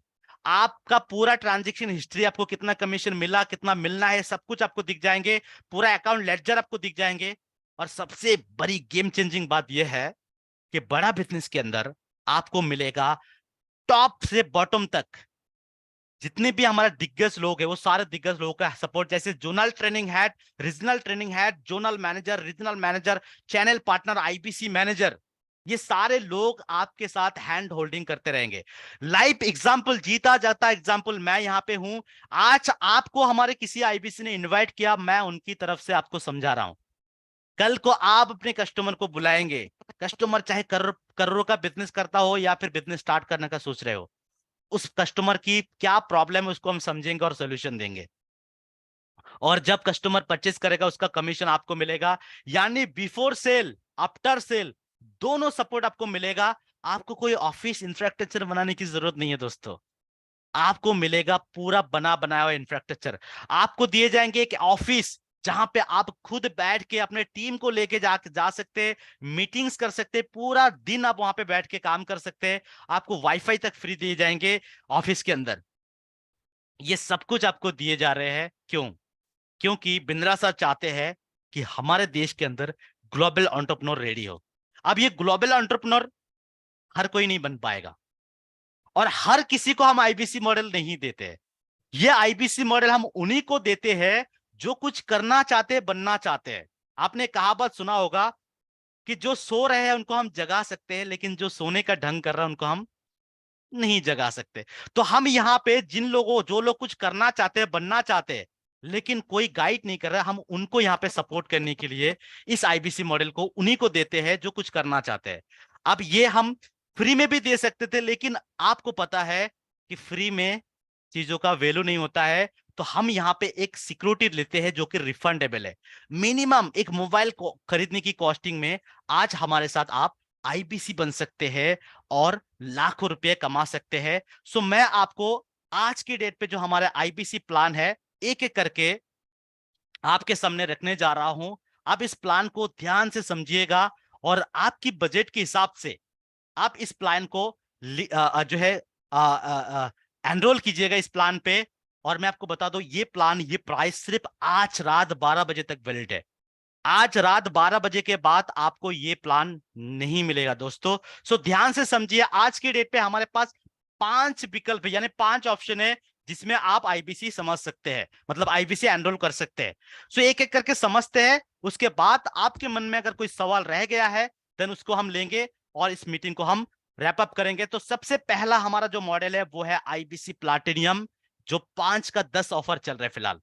आपका पूरा ट्रांजैक्शन हिस्ट्री, आपको कितना कमीशन मिला, कितना मिलना है, सब कुछ आपको दिख जाएंगे। पूरा अकाउंट लेडजर आपको दिख जाएंगे। और सबसे बड़ी गेम चेंजिंग बात यह है कि बड़ा बिजनेस के अंदर आपको मिलेगा टॉप से बॉटम तक जितने भी हमारे दिग्गज लोग हैं, वो सारे दिग्गज लोगों का सपोर्ट, जैसे zonal training head, regional training head, zonal manager, regional manager, channel partner, IBC manager, ये सारे लोग आपके साथ हैंड होल्डिंग करते रहेंगे। लाइव एग्जाम्पल, जीता जाता एग्जाम्पल मैं यहां पे हूं। आज आपको हमारे किसी आईबीसी ने इन्वाइट किया, मैं उनकी तरफ से आपको समझा रहा हूं। कल को आप अपने कस्टमर को बुलाएंगे, कस्टमर चाहे करोड़ों का बिजनेस करता हो या फिर बिजनेस स्टार्ट करने का सोच रहे हो, उस कस्टमर की क्या प्रॉब्लम है उसको हम समझेंगे और सोल्यूशन देंगे। और जब कस्टमर परचेस करेगा उसका कमीशन आपको मिलेगा। यानी बिफोर सेल, आफ्टर सेल, दोनों सपोर्ट आपको मिलेगा। आपको कोई ऑफिस इंफ्रास्ट्रक्चर बनाने की जरूरत नहीं है दोस्तों, आपको मिलेगा पूरा बना बनाया हुआ इंफ्रास्ट्रक्चर। आपको दिए जाएंगे एक ऑफिस जहां पे आप खुद बैठ के अपने टीम को लेके जा सकते हैं, मीटिंग्स कर सकते हैं, पूरा दिन आप वहां पे बैठ के काम कर सकते हैं। आपको वाईफाई तक फ्री दिए जाएंगे ऑफिस के अंदर। ये सब कुछ आपको दिए जा रहे हैं, क्यों? क्योंकि बिंद्रा सर चाहते हैं कि हमारे देश के अंदर ग्लोबल एंटरप्रेन्योर रेडी हो। अब ये ग्लोबल एंटरप्रेन्योर हर कोई नहीं बन पाएगा, और हर किसी को हम आईबीसी मॉडल नहीं देते हैं। ये आईबीसी मॉडल हम उन्हीं को देते हैं जो कुछ करना चाहते हैं, बनना चाहते हैं। आपने कहावत सुना होगा कि जो सो रहे हैं उनको हम जगा सकते हैं, लेकिन जो सोने का ढंग कर रहा है उनको हम नहीं जगा सकते। तो हम यहाँ पे जिन लोगों, जो लोग कुछ करना चाहते हैं, बनना चाहते हैं, लेकिन कोई गाइड नहीं कर रहा, हम उनको यहाँ पे सपोर्ट करने के लिए इस आईबीसी मॉडल को उन्हीं को देते हैं जो कुछ करना चाहते हैं। अब ये हम फ्री में भी दे सकते थे, लेकिन आपको पता है कि फ्री में चीजों का वैल्यू नहीं होता है। तो हम यहाँ पे एक सिक्योरिटी लेते हैं जो कि रिफंडेबल है। मिनिमम एक मोबाइल को खरीदने की कॉस्टिंग में आज हमारे साथ आप आईबीसी बन सकते हैं और लाखों रुपए कमा सकते हैं। सो मैं आपको आज की डेट पे जो हमारे आईबीसी प्लान है, एक एक करके आपके सामने रखने जा रहा हूं। आप इस प्लान को ध्यान से समझिएगा और आपकी बजट के हिसाब से आप इस प्लान को जो है एनरोल कीजिएगा इस प्लान पे। और मैं आपको बता दूं, ये प्लान, ये प्राइस सिर्फ आज रात 12 बजे तक वैलिड है। आज रात 12 बजे के बाद आपको ये प्लान नहीं मिलेगा दोस्तों। सो ध्यान से समझिए, आज की डेट पे हमारे पास 5 विकल्प यानी 5 ऑप्शन है जिसमें आप आईबीसी समझ सकते हैं, मतलब आईबीसी एनरोल कर सकते हैं। सो एक एक करके समझते हैं, उसके बाद आपके मन में अगर कोई सवाल रह गया है देन उसको हम लेंगे और इस मीटिंग को हम रैप अप करेंगे। तो सबसे पहला हमारा जो मॉडल है वो है आईबीसी प्लाटिनियम, जो 5 का 10 ऑफर चल रहा है फिलहाल।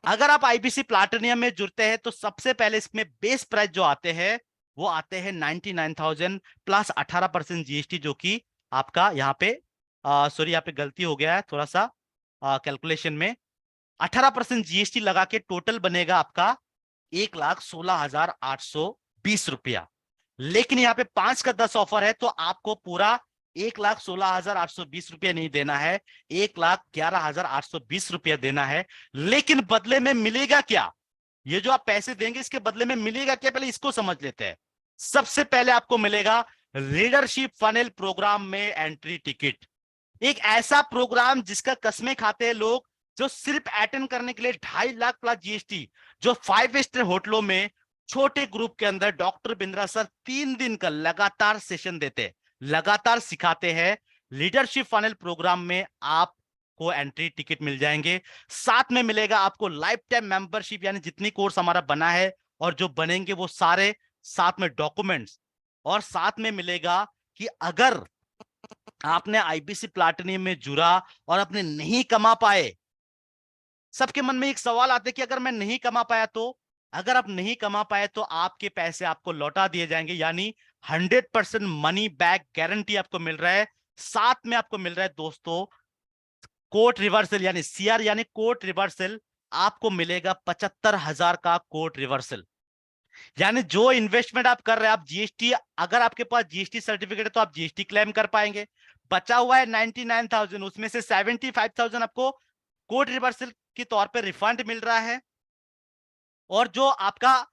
अगर आप आईबीसी प्लाटिनियम में जुड़ते हैं तो सबसे पहले इसमें बेस प्राइस जो आते हैं वो आते हैं 99,000 प्लस 18% जीएसटी, जो कि आपका यहाँ पे सॉरी यहाँ पे गलती हो गया है थोड़ा सा कैलकुलेशन में। 18% जीएसटी लगा के टोटल बनेगा आपका 1,16,820 रुपया। लेकिन यहाँ पे 5 का 10 ऑफर है तो आपको पूरा 1,16,820 रुपया नहीं देना है, 1,11,820 रुपया देना है। लेकिन बदले में मिलेगा क्या? ये जो आप पैसे देंगे इसके बदले में मिलेगा क्या, पहले इसको समझ लेते हैं। सबसे पहले आपको मिलेगा लीडरशिप फनल प्रोग्राम में एंट्री टिकट। एक ऐसा प्रोग्राम जिसका कसमें खाते हैं लोग, जो सिर्फ अटेंड करने के लिए 2.5 लाख प्लस जीएसटी, जो 5 स्टार होटलों में छोटे ग्रुप के अंदर डॉक्टर बिंद्रा सर 3 दिन का लगातार सेशन देते हैं, लगातार सिखाते हैं। लीडरशिप फनल प्रोग्राम में आप आपको एंट्री टिकट मिल जाएंगे। साथ में मिलेगा आपको लाइफ टाइम मेंबरशिप, यानी जितनी कोर्स हमारा बना है और जो बनेंगे वो सारे, साथ में डॉक्यूमेंट्स, और साथ में मिलेगा कि अगर आपने आईबीसी प्लैटिनम में जुड़ा और अपने नहीं कमा पाए, सबके मन में एक सवाल आता है कि अगर मैं नहीं कमा पाया तो, अगर आप नहीं कमा पाए तो आपके पैसे आपको लौटा दिए जाएंगे, यानी 100% मनी बैक गारंटी आपको मिल रहा है। साथ में आपको मिल रहा है दोस्तों कोर्ट रिवर्सल, यानी सीआर यानी कोर्ट रिवर्सल, आपको मिलेगा 75,000 का कोर्ट रिवर्सल। यानी जो इन्वेस्टमेंट आप कर रहे हैं, आप जीएसटी, अगर आपके पास जीएसटी सर्टिफिकेट है तो आप जीएसटी क्लेम कर पाएंगे। बचा हुआ है 99,000, उसमें से 75,000 आपको कोर्ट रिवर्सल के तौर पे रिफंड मिल रहा है। और जो आपका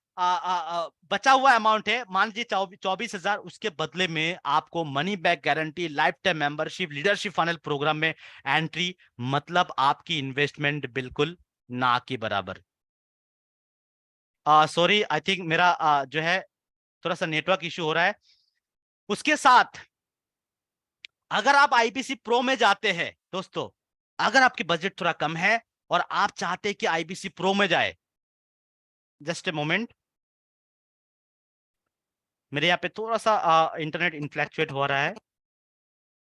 बचा हुआ अमाउंट है, मान लीजिए 24,000, उसके बदले में आपको money back guarantee, lifetime membership, leadership funnel program में एंट्री, मतलब आपकी इन्वेस्टमेंट बिल्कुल ना के बराबर। सॉरी, आई थिंक मेरा जो है थोड़ा सा नेटवर्क इश्यू हो रहा है। उसके साथ अगर आप आईबीसी प्रो में जाते हैं दोस्तों, अगर आपकी बजट थोड़ा कम है और आप चाहते हैं कि आईबीसी प्रो में जाए, जस्ट ए मोमेंट, मेरे यहाँ पे थोड़ा सा इंटरनेट इनफ्लैक्चुएट हो रहा है,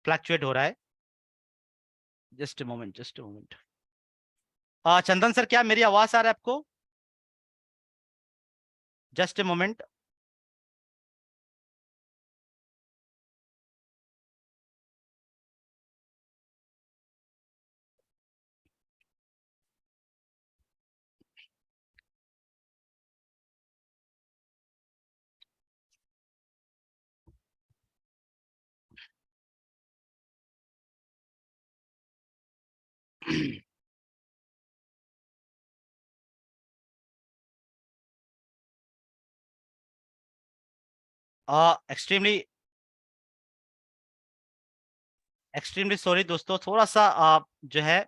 फ्लैक्चुएट हो रहा है। Just a moment, just a moment. Chandan sir, क्या मेरी आवाज आ रहा है आपको? Just a moment. Extremely extremely sorry दोस्तों, थोड़ा सा जो है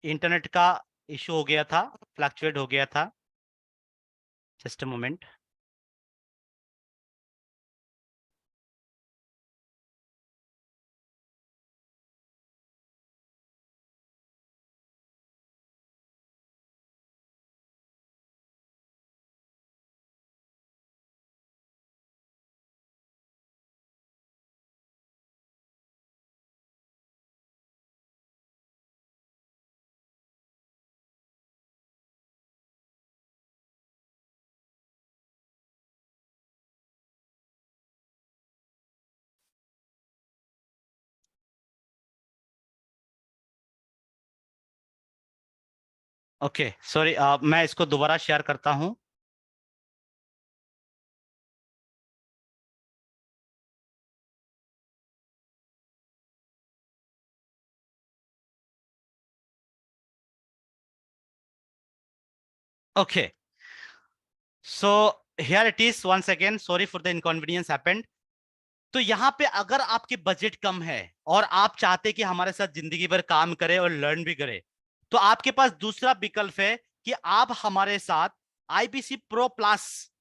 इंटरनेट का इशू हो गया था, फ्लैक्चुएट हो गया था। Just a moment. Okay sorry, मैं इसको दोबारा शेयर करता हूं। Okay, so here it is once again, sorry for the inconvenience happened. तो यहाँ पे अगर आपकी बजट कम है और आप चाहते कि हमारे साथ जिंदगी भर काम करे और लर्न भी करे, तो आपके पास दूसरा विकल्प है कि आप हमारे साथ आईबीसी प्रो प्लस,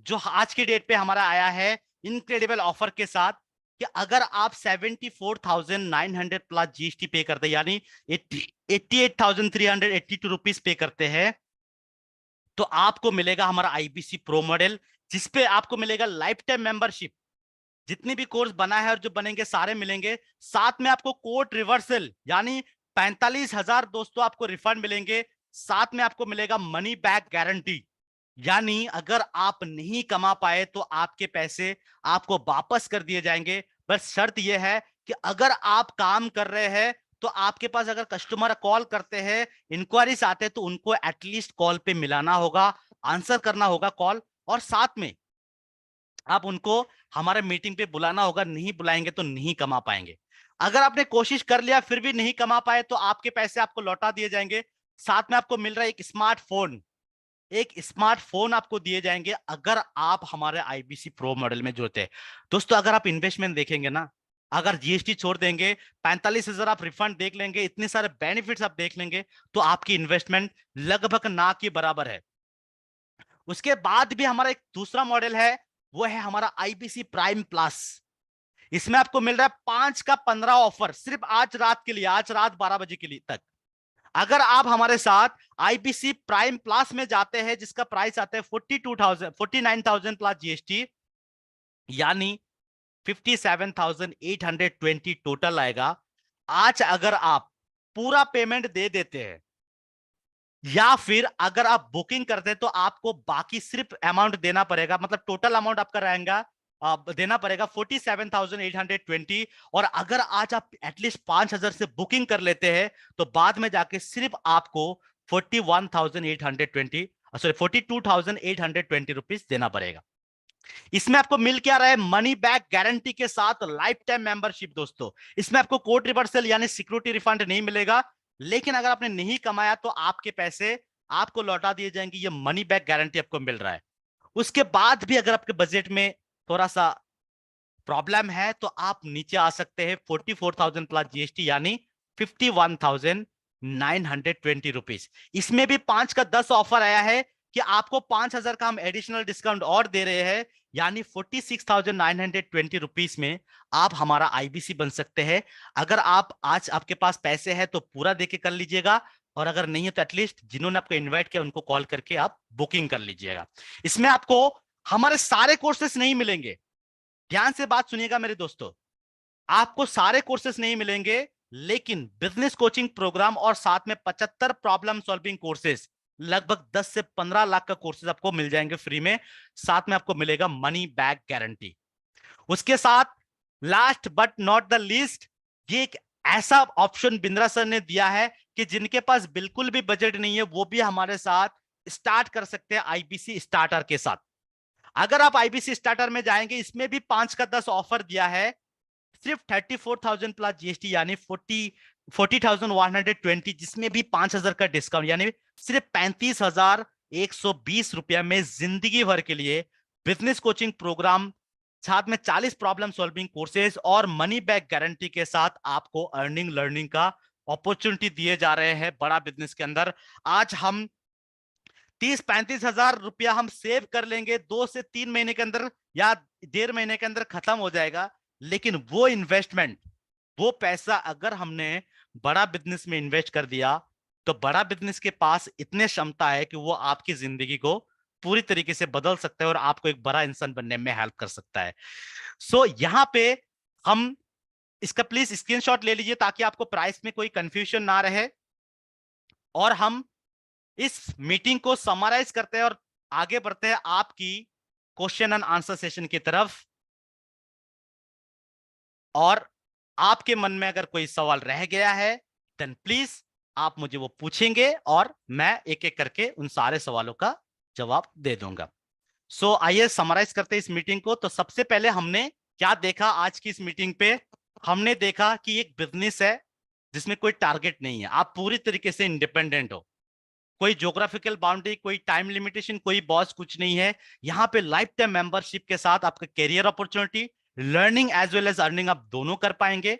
जो आज की डेट पे हमारा आया है इनक्रेडिबल ऑफर के साथ, कि अगर आप 74,900 प्लस जीएसटी पे करते हैं, यानी 88,382 रुपीज पे करते हैं, तो आपको मिलेगा हमारा आईबीसी प्रो मॉडल, जिसपे आपको मिलेगा लाइफ टाइम मेंबरशिप, जितनी भी कोर्स बना है और जो बनेंगे सारे मिलेंगे। साथ में आपको कोर्ट रिवर्सल, यानी 45,000 दोस्तों आपको रिफंड मिलेंगे। साथ में आपको मिलेगा मनी बैक गारंटी, यानी अगर आप नहीं कमा पाए तो आपके पैसे आपको वापस कर दिए जाएंगे। बस शर्त यह है कि अगर आप काम कर रहे हैं तो आपके पास अगर कस्टमर कॉल करते हैं, इंक्वायरीज आते हैं, तो उनको एटलीस्ट कॉल पे मिलाना होगा, आंसर करना होगा कॉल, और साथ में आप उनको हमारे मीटिंग पे बुलाना होगा। नहीं बुलाएंगे तो नहीं कमा पाएंगे। अगर आपने कोशिश कर लिया फिर भी नहीं कमा पाए तो आपके पैसे आपको लौटा दिए जाएंगे। साथ में आपको मिल रहा है एक स्मार्टफोन आपको दिए जाएंगे अगर आप हमारे आईबीसी प्रो मॉडल में जुड़ते हैं। दोस्तों, अगर आप इन्वेस्टमेंट देखेंगे ना, अगर जीएसटी छोड़ देंगे, 45,000 आप रिफंड देख लेंगे, इतने सारे बेनिफिट्स आप देख लेंगे, तो आपकी इन्वेस्टमेंट लगभग ना के बराबर है। उसके बाद भी हमारा एक दूसरा मॉडल है, वो है हमारा आईबीसी प्राइम प्लस। इसमें आपको मिल रहा है 5 का 15 ऑफर सिर्फ आज रात के लिए, आज रात 12 बजे के लिए तक। अगर आप हमारे साथ आईबीसी प्राइम प्लस में जाते हैं जिसका प्राइस आता है 49,000 प्लस जीएसटी, यानी 57,820 टोटल आएगा। आज अगर आप पूरा पेमेंट दे देते हैं या फिर अगर आप बुकिंग करते हैं तो आपको बाकी सिर्फ अमाउंट देना पड़ेगा, मतलब टोटल अमाउंट आपका रहेगा देना पड़ेगा 47,820। और अगर आज आप एटलीस्ट 5,000 से बुकिंग कर लेते हैं तो बाद में जाके सिर्फ आपको 41,820 सॉरी 42,820 रुपीज देना पड़ेगा। इसमें आपको मिल क्या रहा है? मनी बैक गारंटी के साथ लाइफ टाइम मेंबरशिप। दोस्तों इसमें आपको कोर्ट रिवर्सल यानी सिक्योरिटी रिफंड नहीं मिलेगा, लेकिन अगर आपने नहीं कमाया तो आपके पैसे आपको लौटा दिए जाएंगे। ये मनी बैक गारंटी आपको मिल रहा है। उसके बाद भी अगर आपके बजट में थोड़ा सा प्रॉब्लम है तो आप नीचे आ सकते हैं 44,000 प्लस जीएसटी यानी 51,920 रुपीज। इसमें भी 5 का 10 ऑफर आया है कि आपको 5,000 का हम एडिशनल डिस्काउंट और दे रहे हैं, यानी 46,920 रुपीज में आप हमारा आईबीसी बन सकते हैं। अगर आप आज आपके पास पैसे हैं तो पूरा देके कर लीजिएगा, और अगर नहीं है तो एटलीस्ट जिन्होंने आपको इनवाइट किया उनको कॉल करके आप बुकिंग कर लीजिएगा। इसमें आपको हमारे सारे कोर्सेस नहीं मिलेंगे, ध्यान से बात सुनिएगा मेरे दोस्तों, आपको सारे कोर्सेस नहीं मिलेंगे, लेकिन बिजनेस कोचिंग प्रोग्राम और साथ में 75 प्रॉब्लम सॉल्विंग कोर्सेस, लगभग 10 से 15 लाख का कोर्सेज आपको मिल जाएंगे फ्री में। साथ में आपको मिलेगा मनी बैक गारंटी। उसके साथ last but not the least, ये एक ऐसा ऑप्शन बिंद्रा सर ने दिया है कि जिनके पास बिल्कुल भी बजट नहीं है वो भी हमारे साथ स्टार्ट कर सकते हैं आईबीसी स्टार्टर के साथ। अगर आप आईबीसी स्टार्टर में जाएंगे, इसमें भी 5 का 10 ऑफर दिया है, सिर्फ 34,000 प्लस जीएसटी यानी 40,120, जिसमें भी 5,000 का डिस्काउंट यानी सिर्फ 35,120 रुपया में जिंदगी भर के लिए बिजनेस कोचिंग प्रोग्राम, साथ में 40 प्रॉब्लम सॉल्विंग कोर्सेज और मनी बैक गारंटी के साथ आपको अर्निंग लर्निंग का अपॉर्चुनिटी दिए जा रहे हैं बड़ा बिजनेस के अंदर। आज हम 30-35 हजार रुपया हम सेव कर लेंगे, 2 से 3 महीने के अंदर या 1.5 महीने के अंदर खत्म हो जाएगा, लेकिन वो इन्वेस्टमेंट, वो पैसा अगर हमने बड़ा बिजनेस में इन्वेस्ट कर दिया तो बड़ा बिजनेस के पास इतने क्षमता है कि वो आपकी जिंदगी को पूरी तरीके से बदल सकता है और आपको एक बड़ा इंसान बनने में हेल्प कर सकता है। सो यहां पे हम इसका प्लीज स्क्रीनशॉट ले लीजिए ताकि आपको प्राइस में कोई कंफ्यूजन ना रहे, और हम इस मीटिंग को समराइज करते हैं और आगे बढ़ते हैं आपकी क्वेश्चन एंड आंसर सेशन की तरफ। और आपके मन में अगर कोई सवाल रह गया है देन प्लीज आप मुझे वो पूछेंगे और मैं एक एक करके उन सारे सवालों का जवाब दे दूंगा। सो आइए समराइज करते हैं इस मीटिंग को। तो सबसे पहले हमने क्या देखा आज की इस मीटिंग पे? हमने देखा कि एक बिजनेस है जिसमें कोई टारगेट नहीं है, आप पूरी तरीके से इंडिपेंडेंट हो, कोई ज्योग्राफिकल बाउंड्री, कोई टाइम लिमिटेशन, कोई बॉस, कुछ नहीं है। यहाँ पे लाइफ टाइम मेंबरशिप के साथ आपका career opportunity, learning as well as earning आप दोनों कर पाएंगे।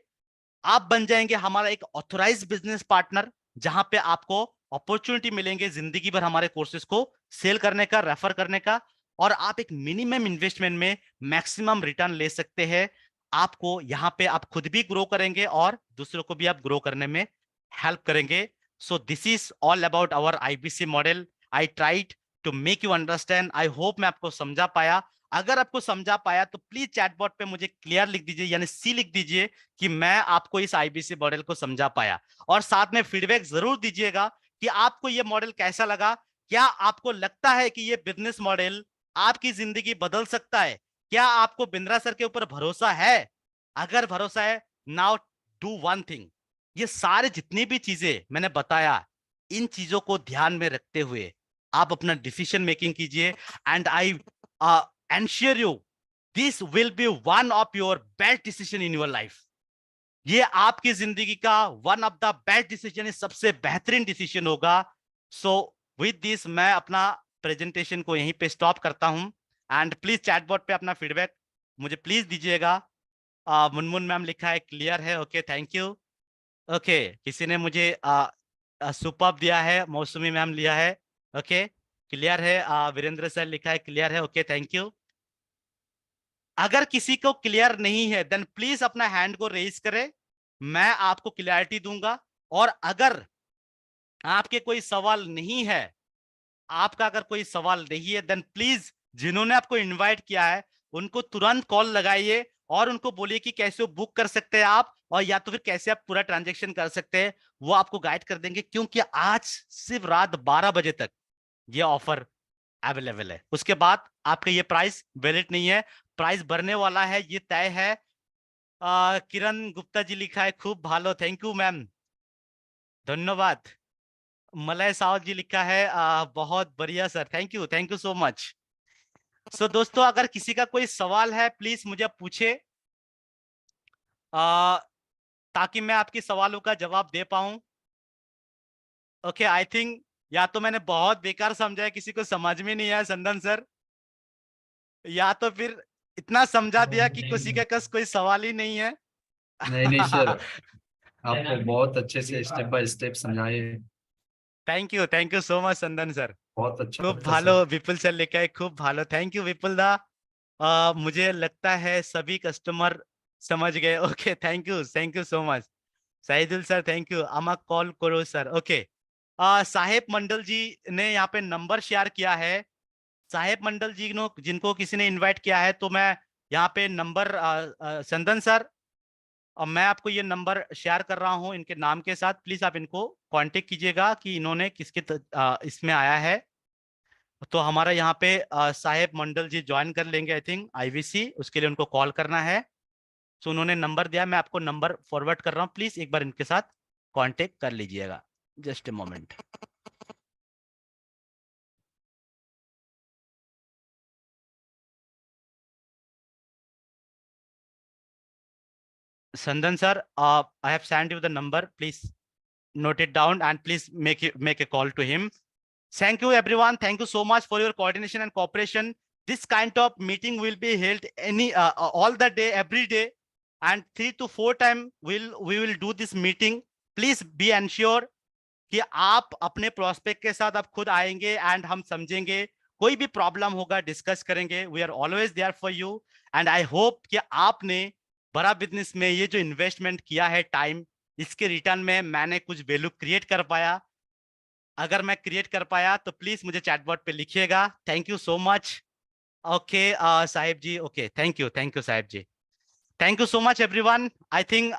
आप बन जाएंगे हमारा एक ऑथोराइज बिजनेस पार्टनर, जहां पे आपको अपॉर्चुनिटी मिलेंगे जिंदगी भर हमारे कोर्सेज को सेल करने का, रेफर करने का, और आप एक मिनिमम इन्वेस्टमेंट में मैक्सिमम रिटर्न ले सकते हैं। आपको यहाँ पे आप खुद भी ग्रो करेंगे और दूसरों को भी आप ग्रो करने में हेल्प करेंगे। So this is all about our IBC model. I tried to make you understand. I hope मैं आपको समझा पाया। अगर आपको समझा पाया तो प्लीज चैटबॉट पे मुझे क्लियर लिख दीजिए, यानी सी लिख दीजिए कि मैं आपको इस आईबीसी मॉडल को समझा पाया, और साथ में फीडबैक जरूर दीजिएगा कि आपको यह मॉडल कैसा लगा। क्या आपको लगता है कि यह बिजनेस मॉडल आपकी जिंदगी बदल सकता है? क्या आपको बिंद्रा सर के ऊपर भरोसा है? अगर भरोसा है, नाउ डू वन थिंग, ये सारे जितनी भी चीजें मैंने बताया, इन चीजों को ध्यान में रखते हुए आप अपना डिसीजन मेकिंग कीजिए। And I ensure you this will be one of your best decision in your life. ये आपकी जिंदगी का one of the best decision, सबसे बेहतरीन डिसीजन होगा। सो विद दिस मैं अपना प्रेजेंटेशन को यहीं पे स्टॉप करता हूं। एंड प्लीज चैटबॉट पे अपना फीडबैक मुझे प्लीज दीजिएगा। मुनमुन मैम लिखा है क्लियर है, ओके थैंक यू। ओके किसी ने मुझे सुपर्ब दिया है, मौसमी मैम लिया है, ओके क्लियर है। वीरेंद्र सर लिखा है क्लियर है, ओके थैंक यू। अगर किसी को क्लियर नहीं है देन प्लीज अपना हैंड को रेज करे, मैं आपको क्लियरिटी दूंगा। और अगर आपके कोई सवाल नहीं है, आपका अगर कोई सवाल नहीं है देन प्लीज जिन्होंने आपको इनवाइट किया है उनको तुरंत कॉल लगाइए और उनको बोलिए कि कैसे वो बुक कर सकते हैं आप, और या तो फिर कैसे आप पूरा ट्रांजैक्शन कर सकते हैं, वो आपको गाइड कर देंगे। क्योंकि आज सिर्फ रात 12 बजे तक ये ऑफर अवेलेबल है, उसके बाद आपका ये प्राइस वैलिड नहीं है, प्राइस बढ़ने वाला है, ये तय है। किरण गुप्ता जी लिखा है खूब भालो, थैंक यू मैम, धन्यवाद। मलय सावत जी लिखा है बहुत बढ़िया sir, thank you so much. So दोस्तों, अगर किसी का कोई सवाल है प्लीज मुझे पूछे, ताकि मैं आपके सवालों का जवाब दे पाऊं। ओके, आई थिंक या तो मैंने बहुत बेकार समझा है, किसी को समझ में नहीं आया संदन सर, या तो फिर इतना समझा दिया कि किसी के पास कोई सवाल ही नहीं है। नहीं नहीं सर, आपने बहुत अच्छे से स्टेप बाय स्टेप समझाए। थैंक यू सो मच संदन सर, बहुत अच्छा खूब लगता भालो सर। विपुल सर लेके आए, खूब भालो, थैंक यू विपुल दा। मुझे लगता है सभी कस्टमर समझ गए। Okay, thank you so much Sahidul sir, thank you. अमा कॉल करो सर। ओके, साहेब मंडल जी ने यहाँ पे नंबर शेयर किया है। साहेब मंडल जी जिनको किसी ने इनवाइट किया है, तो मैं यहाँ पे नंबर संदन सर, और मैं आपको ये नंबर शेयर कर रहा हूँ इनके नाम के साथ, प्लीज आप इनको कांटेक्ट कीजिएगा कि इन्होंने किसके इसमें आया है। तो हमारा यहाँ पे साहेब मंडल जी ज्वाइन कर लेंगे आई थिंक आईवीसी, उसके लिए उनको कॉल करना है। सो उन्होंने नंबर दिया, मैं आपको नंबर फॉरवर्ड कर रहा हूँ, प्लीज एक बार इनके साथ कांटेक्ट कर लीजिएगा। Just a moment. Sandan sir, I have send you the number, please note it down and please make a call to him. Thank you everyone, thank you so much for your coordination and cooperation. This kind of meeting will be held all the day, every day, and 3 to 4 time we will do this meeting. Please be ensure कि आप अपने प्रोस्पेक्ट के साथ आप खुद आएंगे एंड हम समझेंगे, कोई भी प्रॉब्लम होगा डिस्कस करेंगे। We are always there for you and I hope कि आपने बड़ा बिजनेस में ये जो इन्वेस्टमेंट किया है टाइम, इसके रिटर्न में मैंने कुछ वैल्यू क्रिएट कर पाया। अगर मैं क्रिएट कर पाया तो प्लीज मुझे चैटबॉट पे लिखिएगा। Thank you so much. Okay Sahib ji, okay, thank you Sahib ji, thank you so much everyone. I think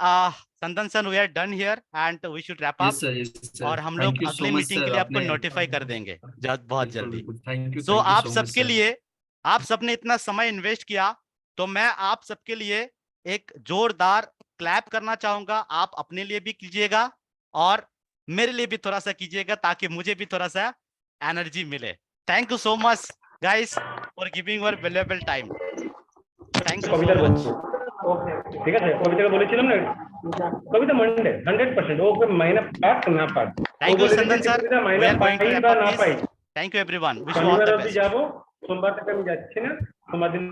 Sandan sir, we are done here and we should wrap up, yes sir, और हम थैंक लोग यू अगले सो मच मीटिंग के सर। लिए आपको आपने नोटिफाई कर देंगे बहुत जल्दी। थैंक सो यू आप सो मच सबके सर। लिए, आप सबने इतना समय इन्वेस्ट किया, तो मैं आप सबके लिए एक जोरदार क्लैप करना चाहूंगा। आप अपने लिए भी कीजिएगा और मेरे लिए भी थोड़ा सा कीजिएगा, ताकि मुझे भी थोड़ा सा एनर्जी मिले। Thank you so much guys for giving your valuable time. Thank you so much. ঠিক আছে, কবিতাকে বলেছিলাম না, কবিতা মানডে 100% ও মাইনা পাক না পাক, ও थैंक यू বলে संदन দিয়েছে सर, কবিতা वी মাইনা आर गोइंग टू পাই रैप বা अप না दिस। পাই, thank you everyone, wish you all শনিবার द অবধি बेस्ट। যাবো, সোমবার থেকে আমি যাচ্ছি না, সোমবার দিন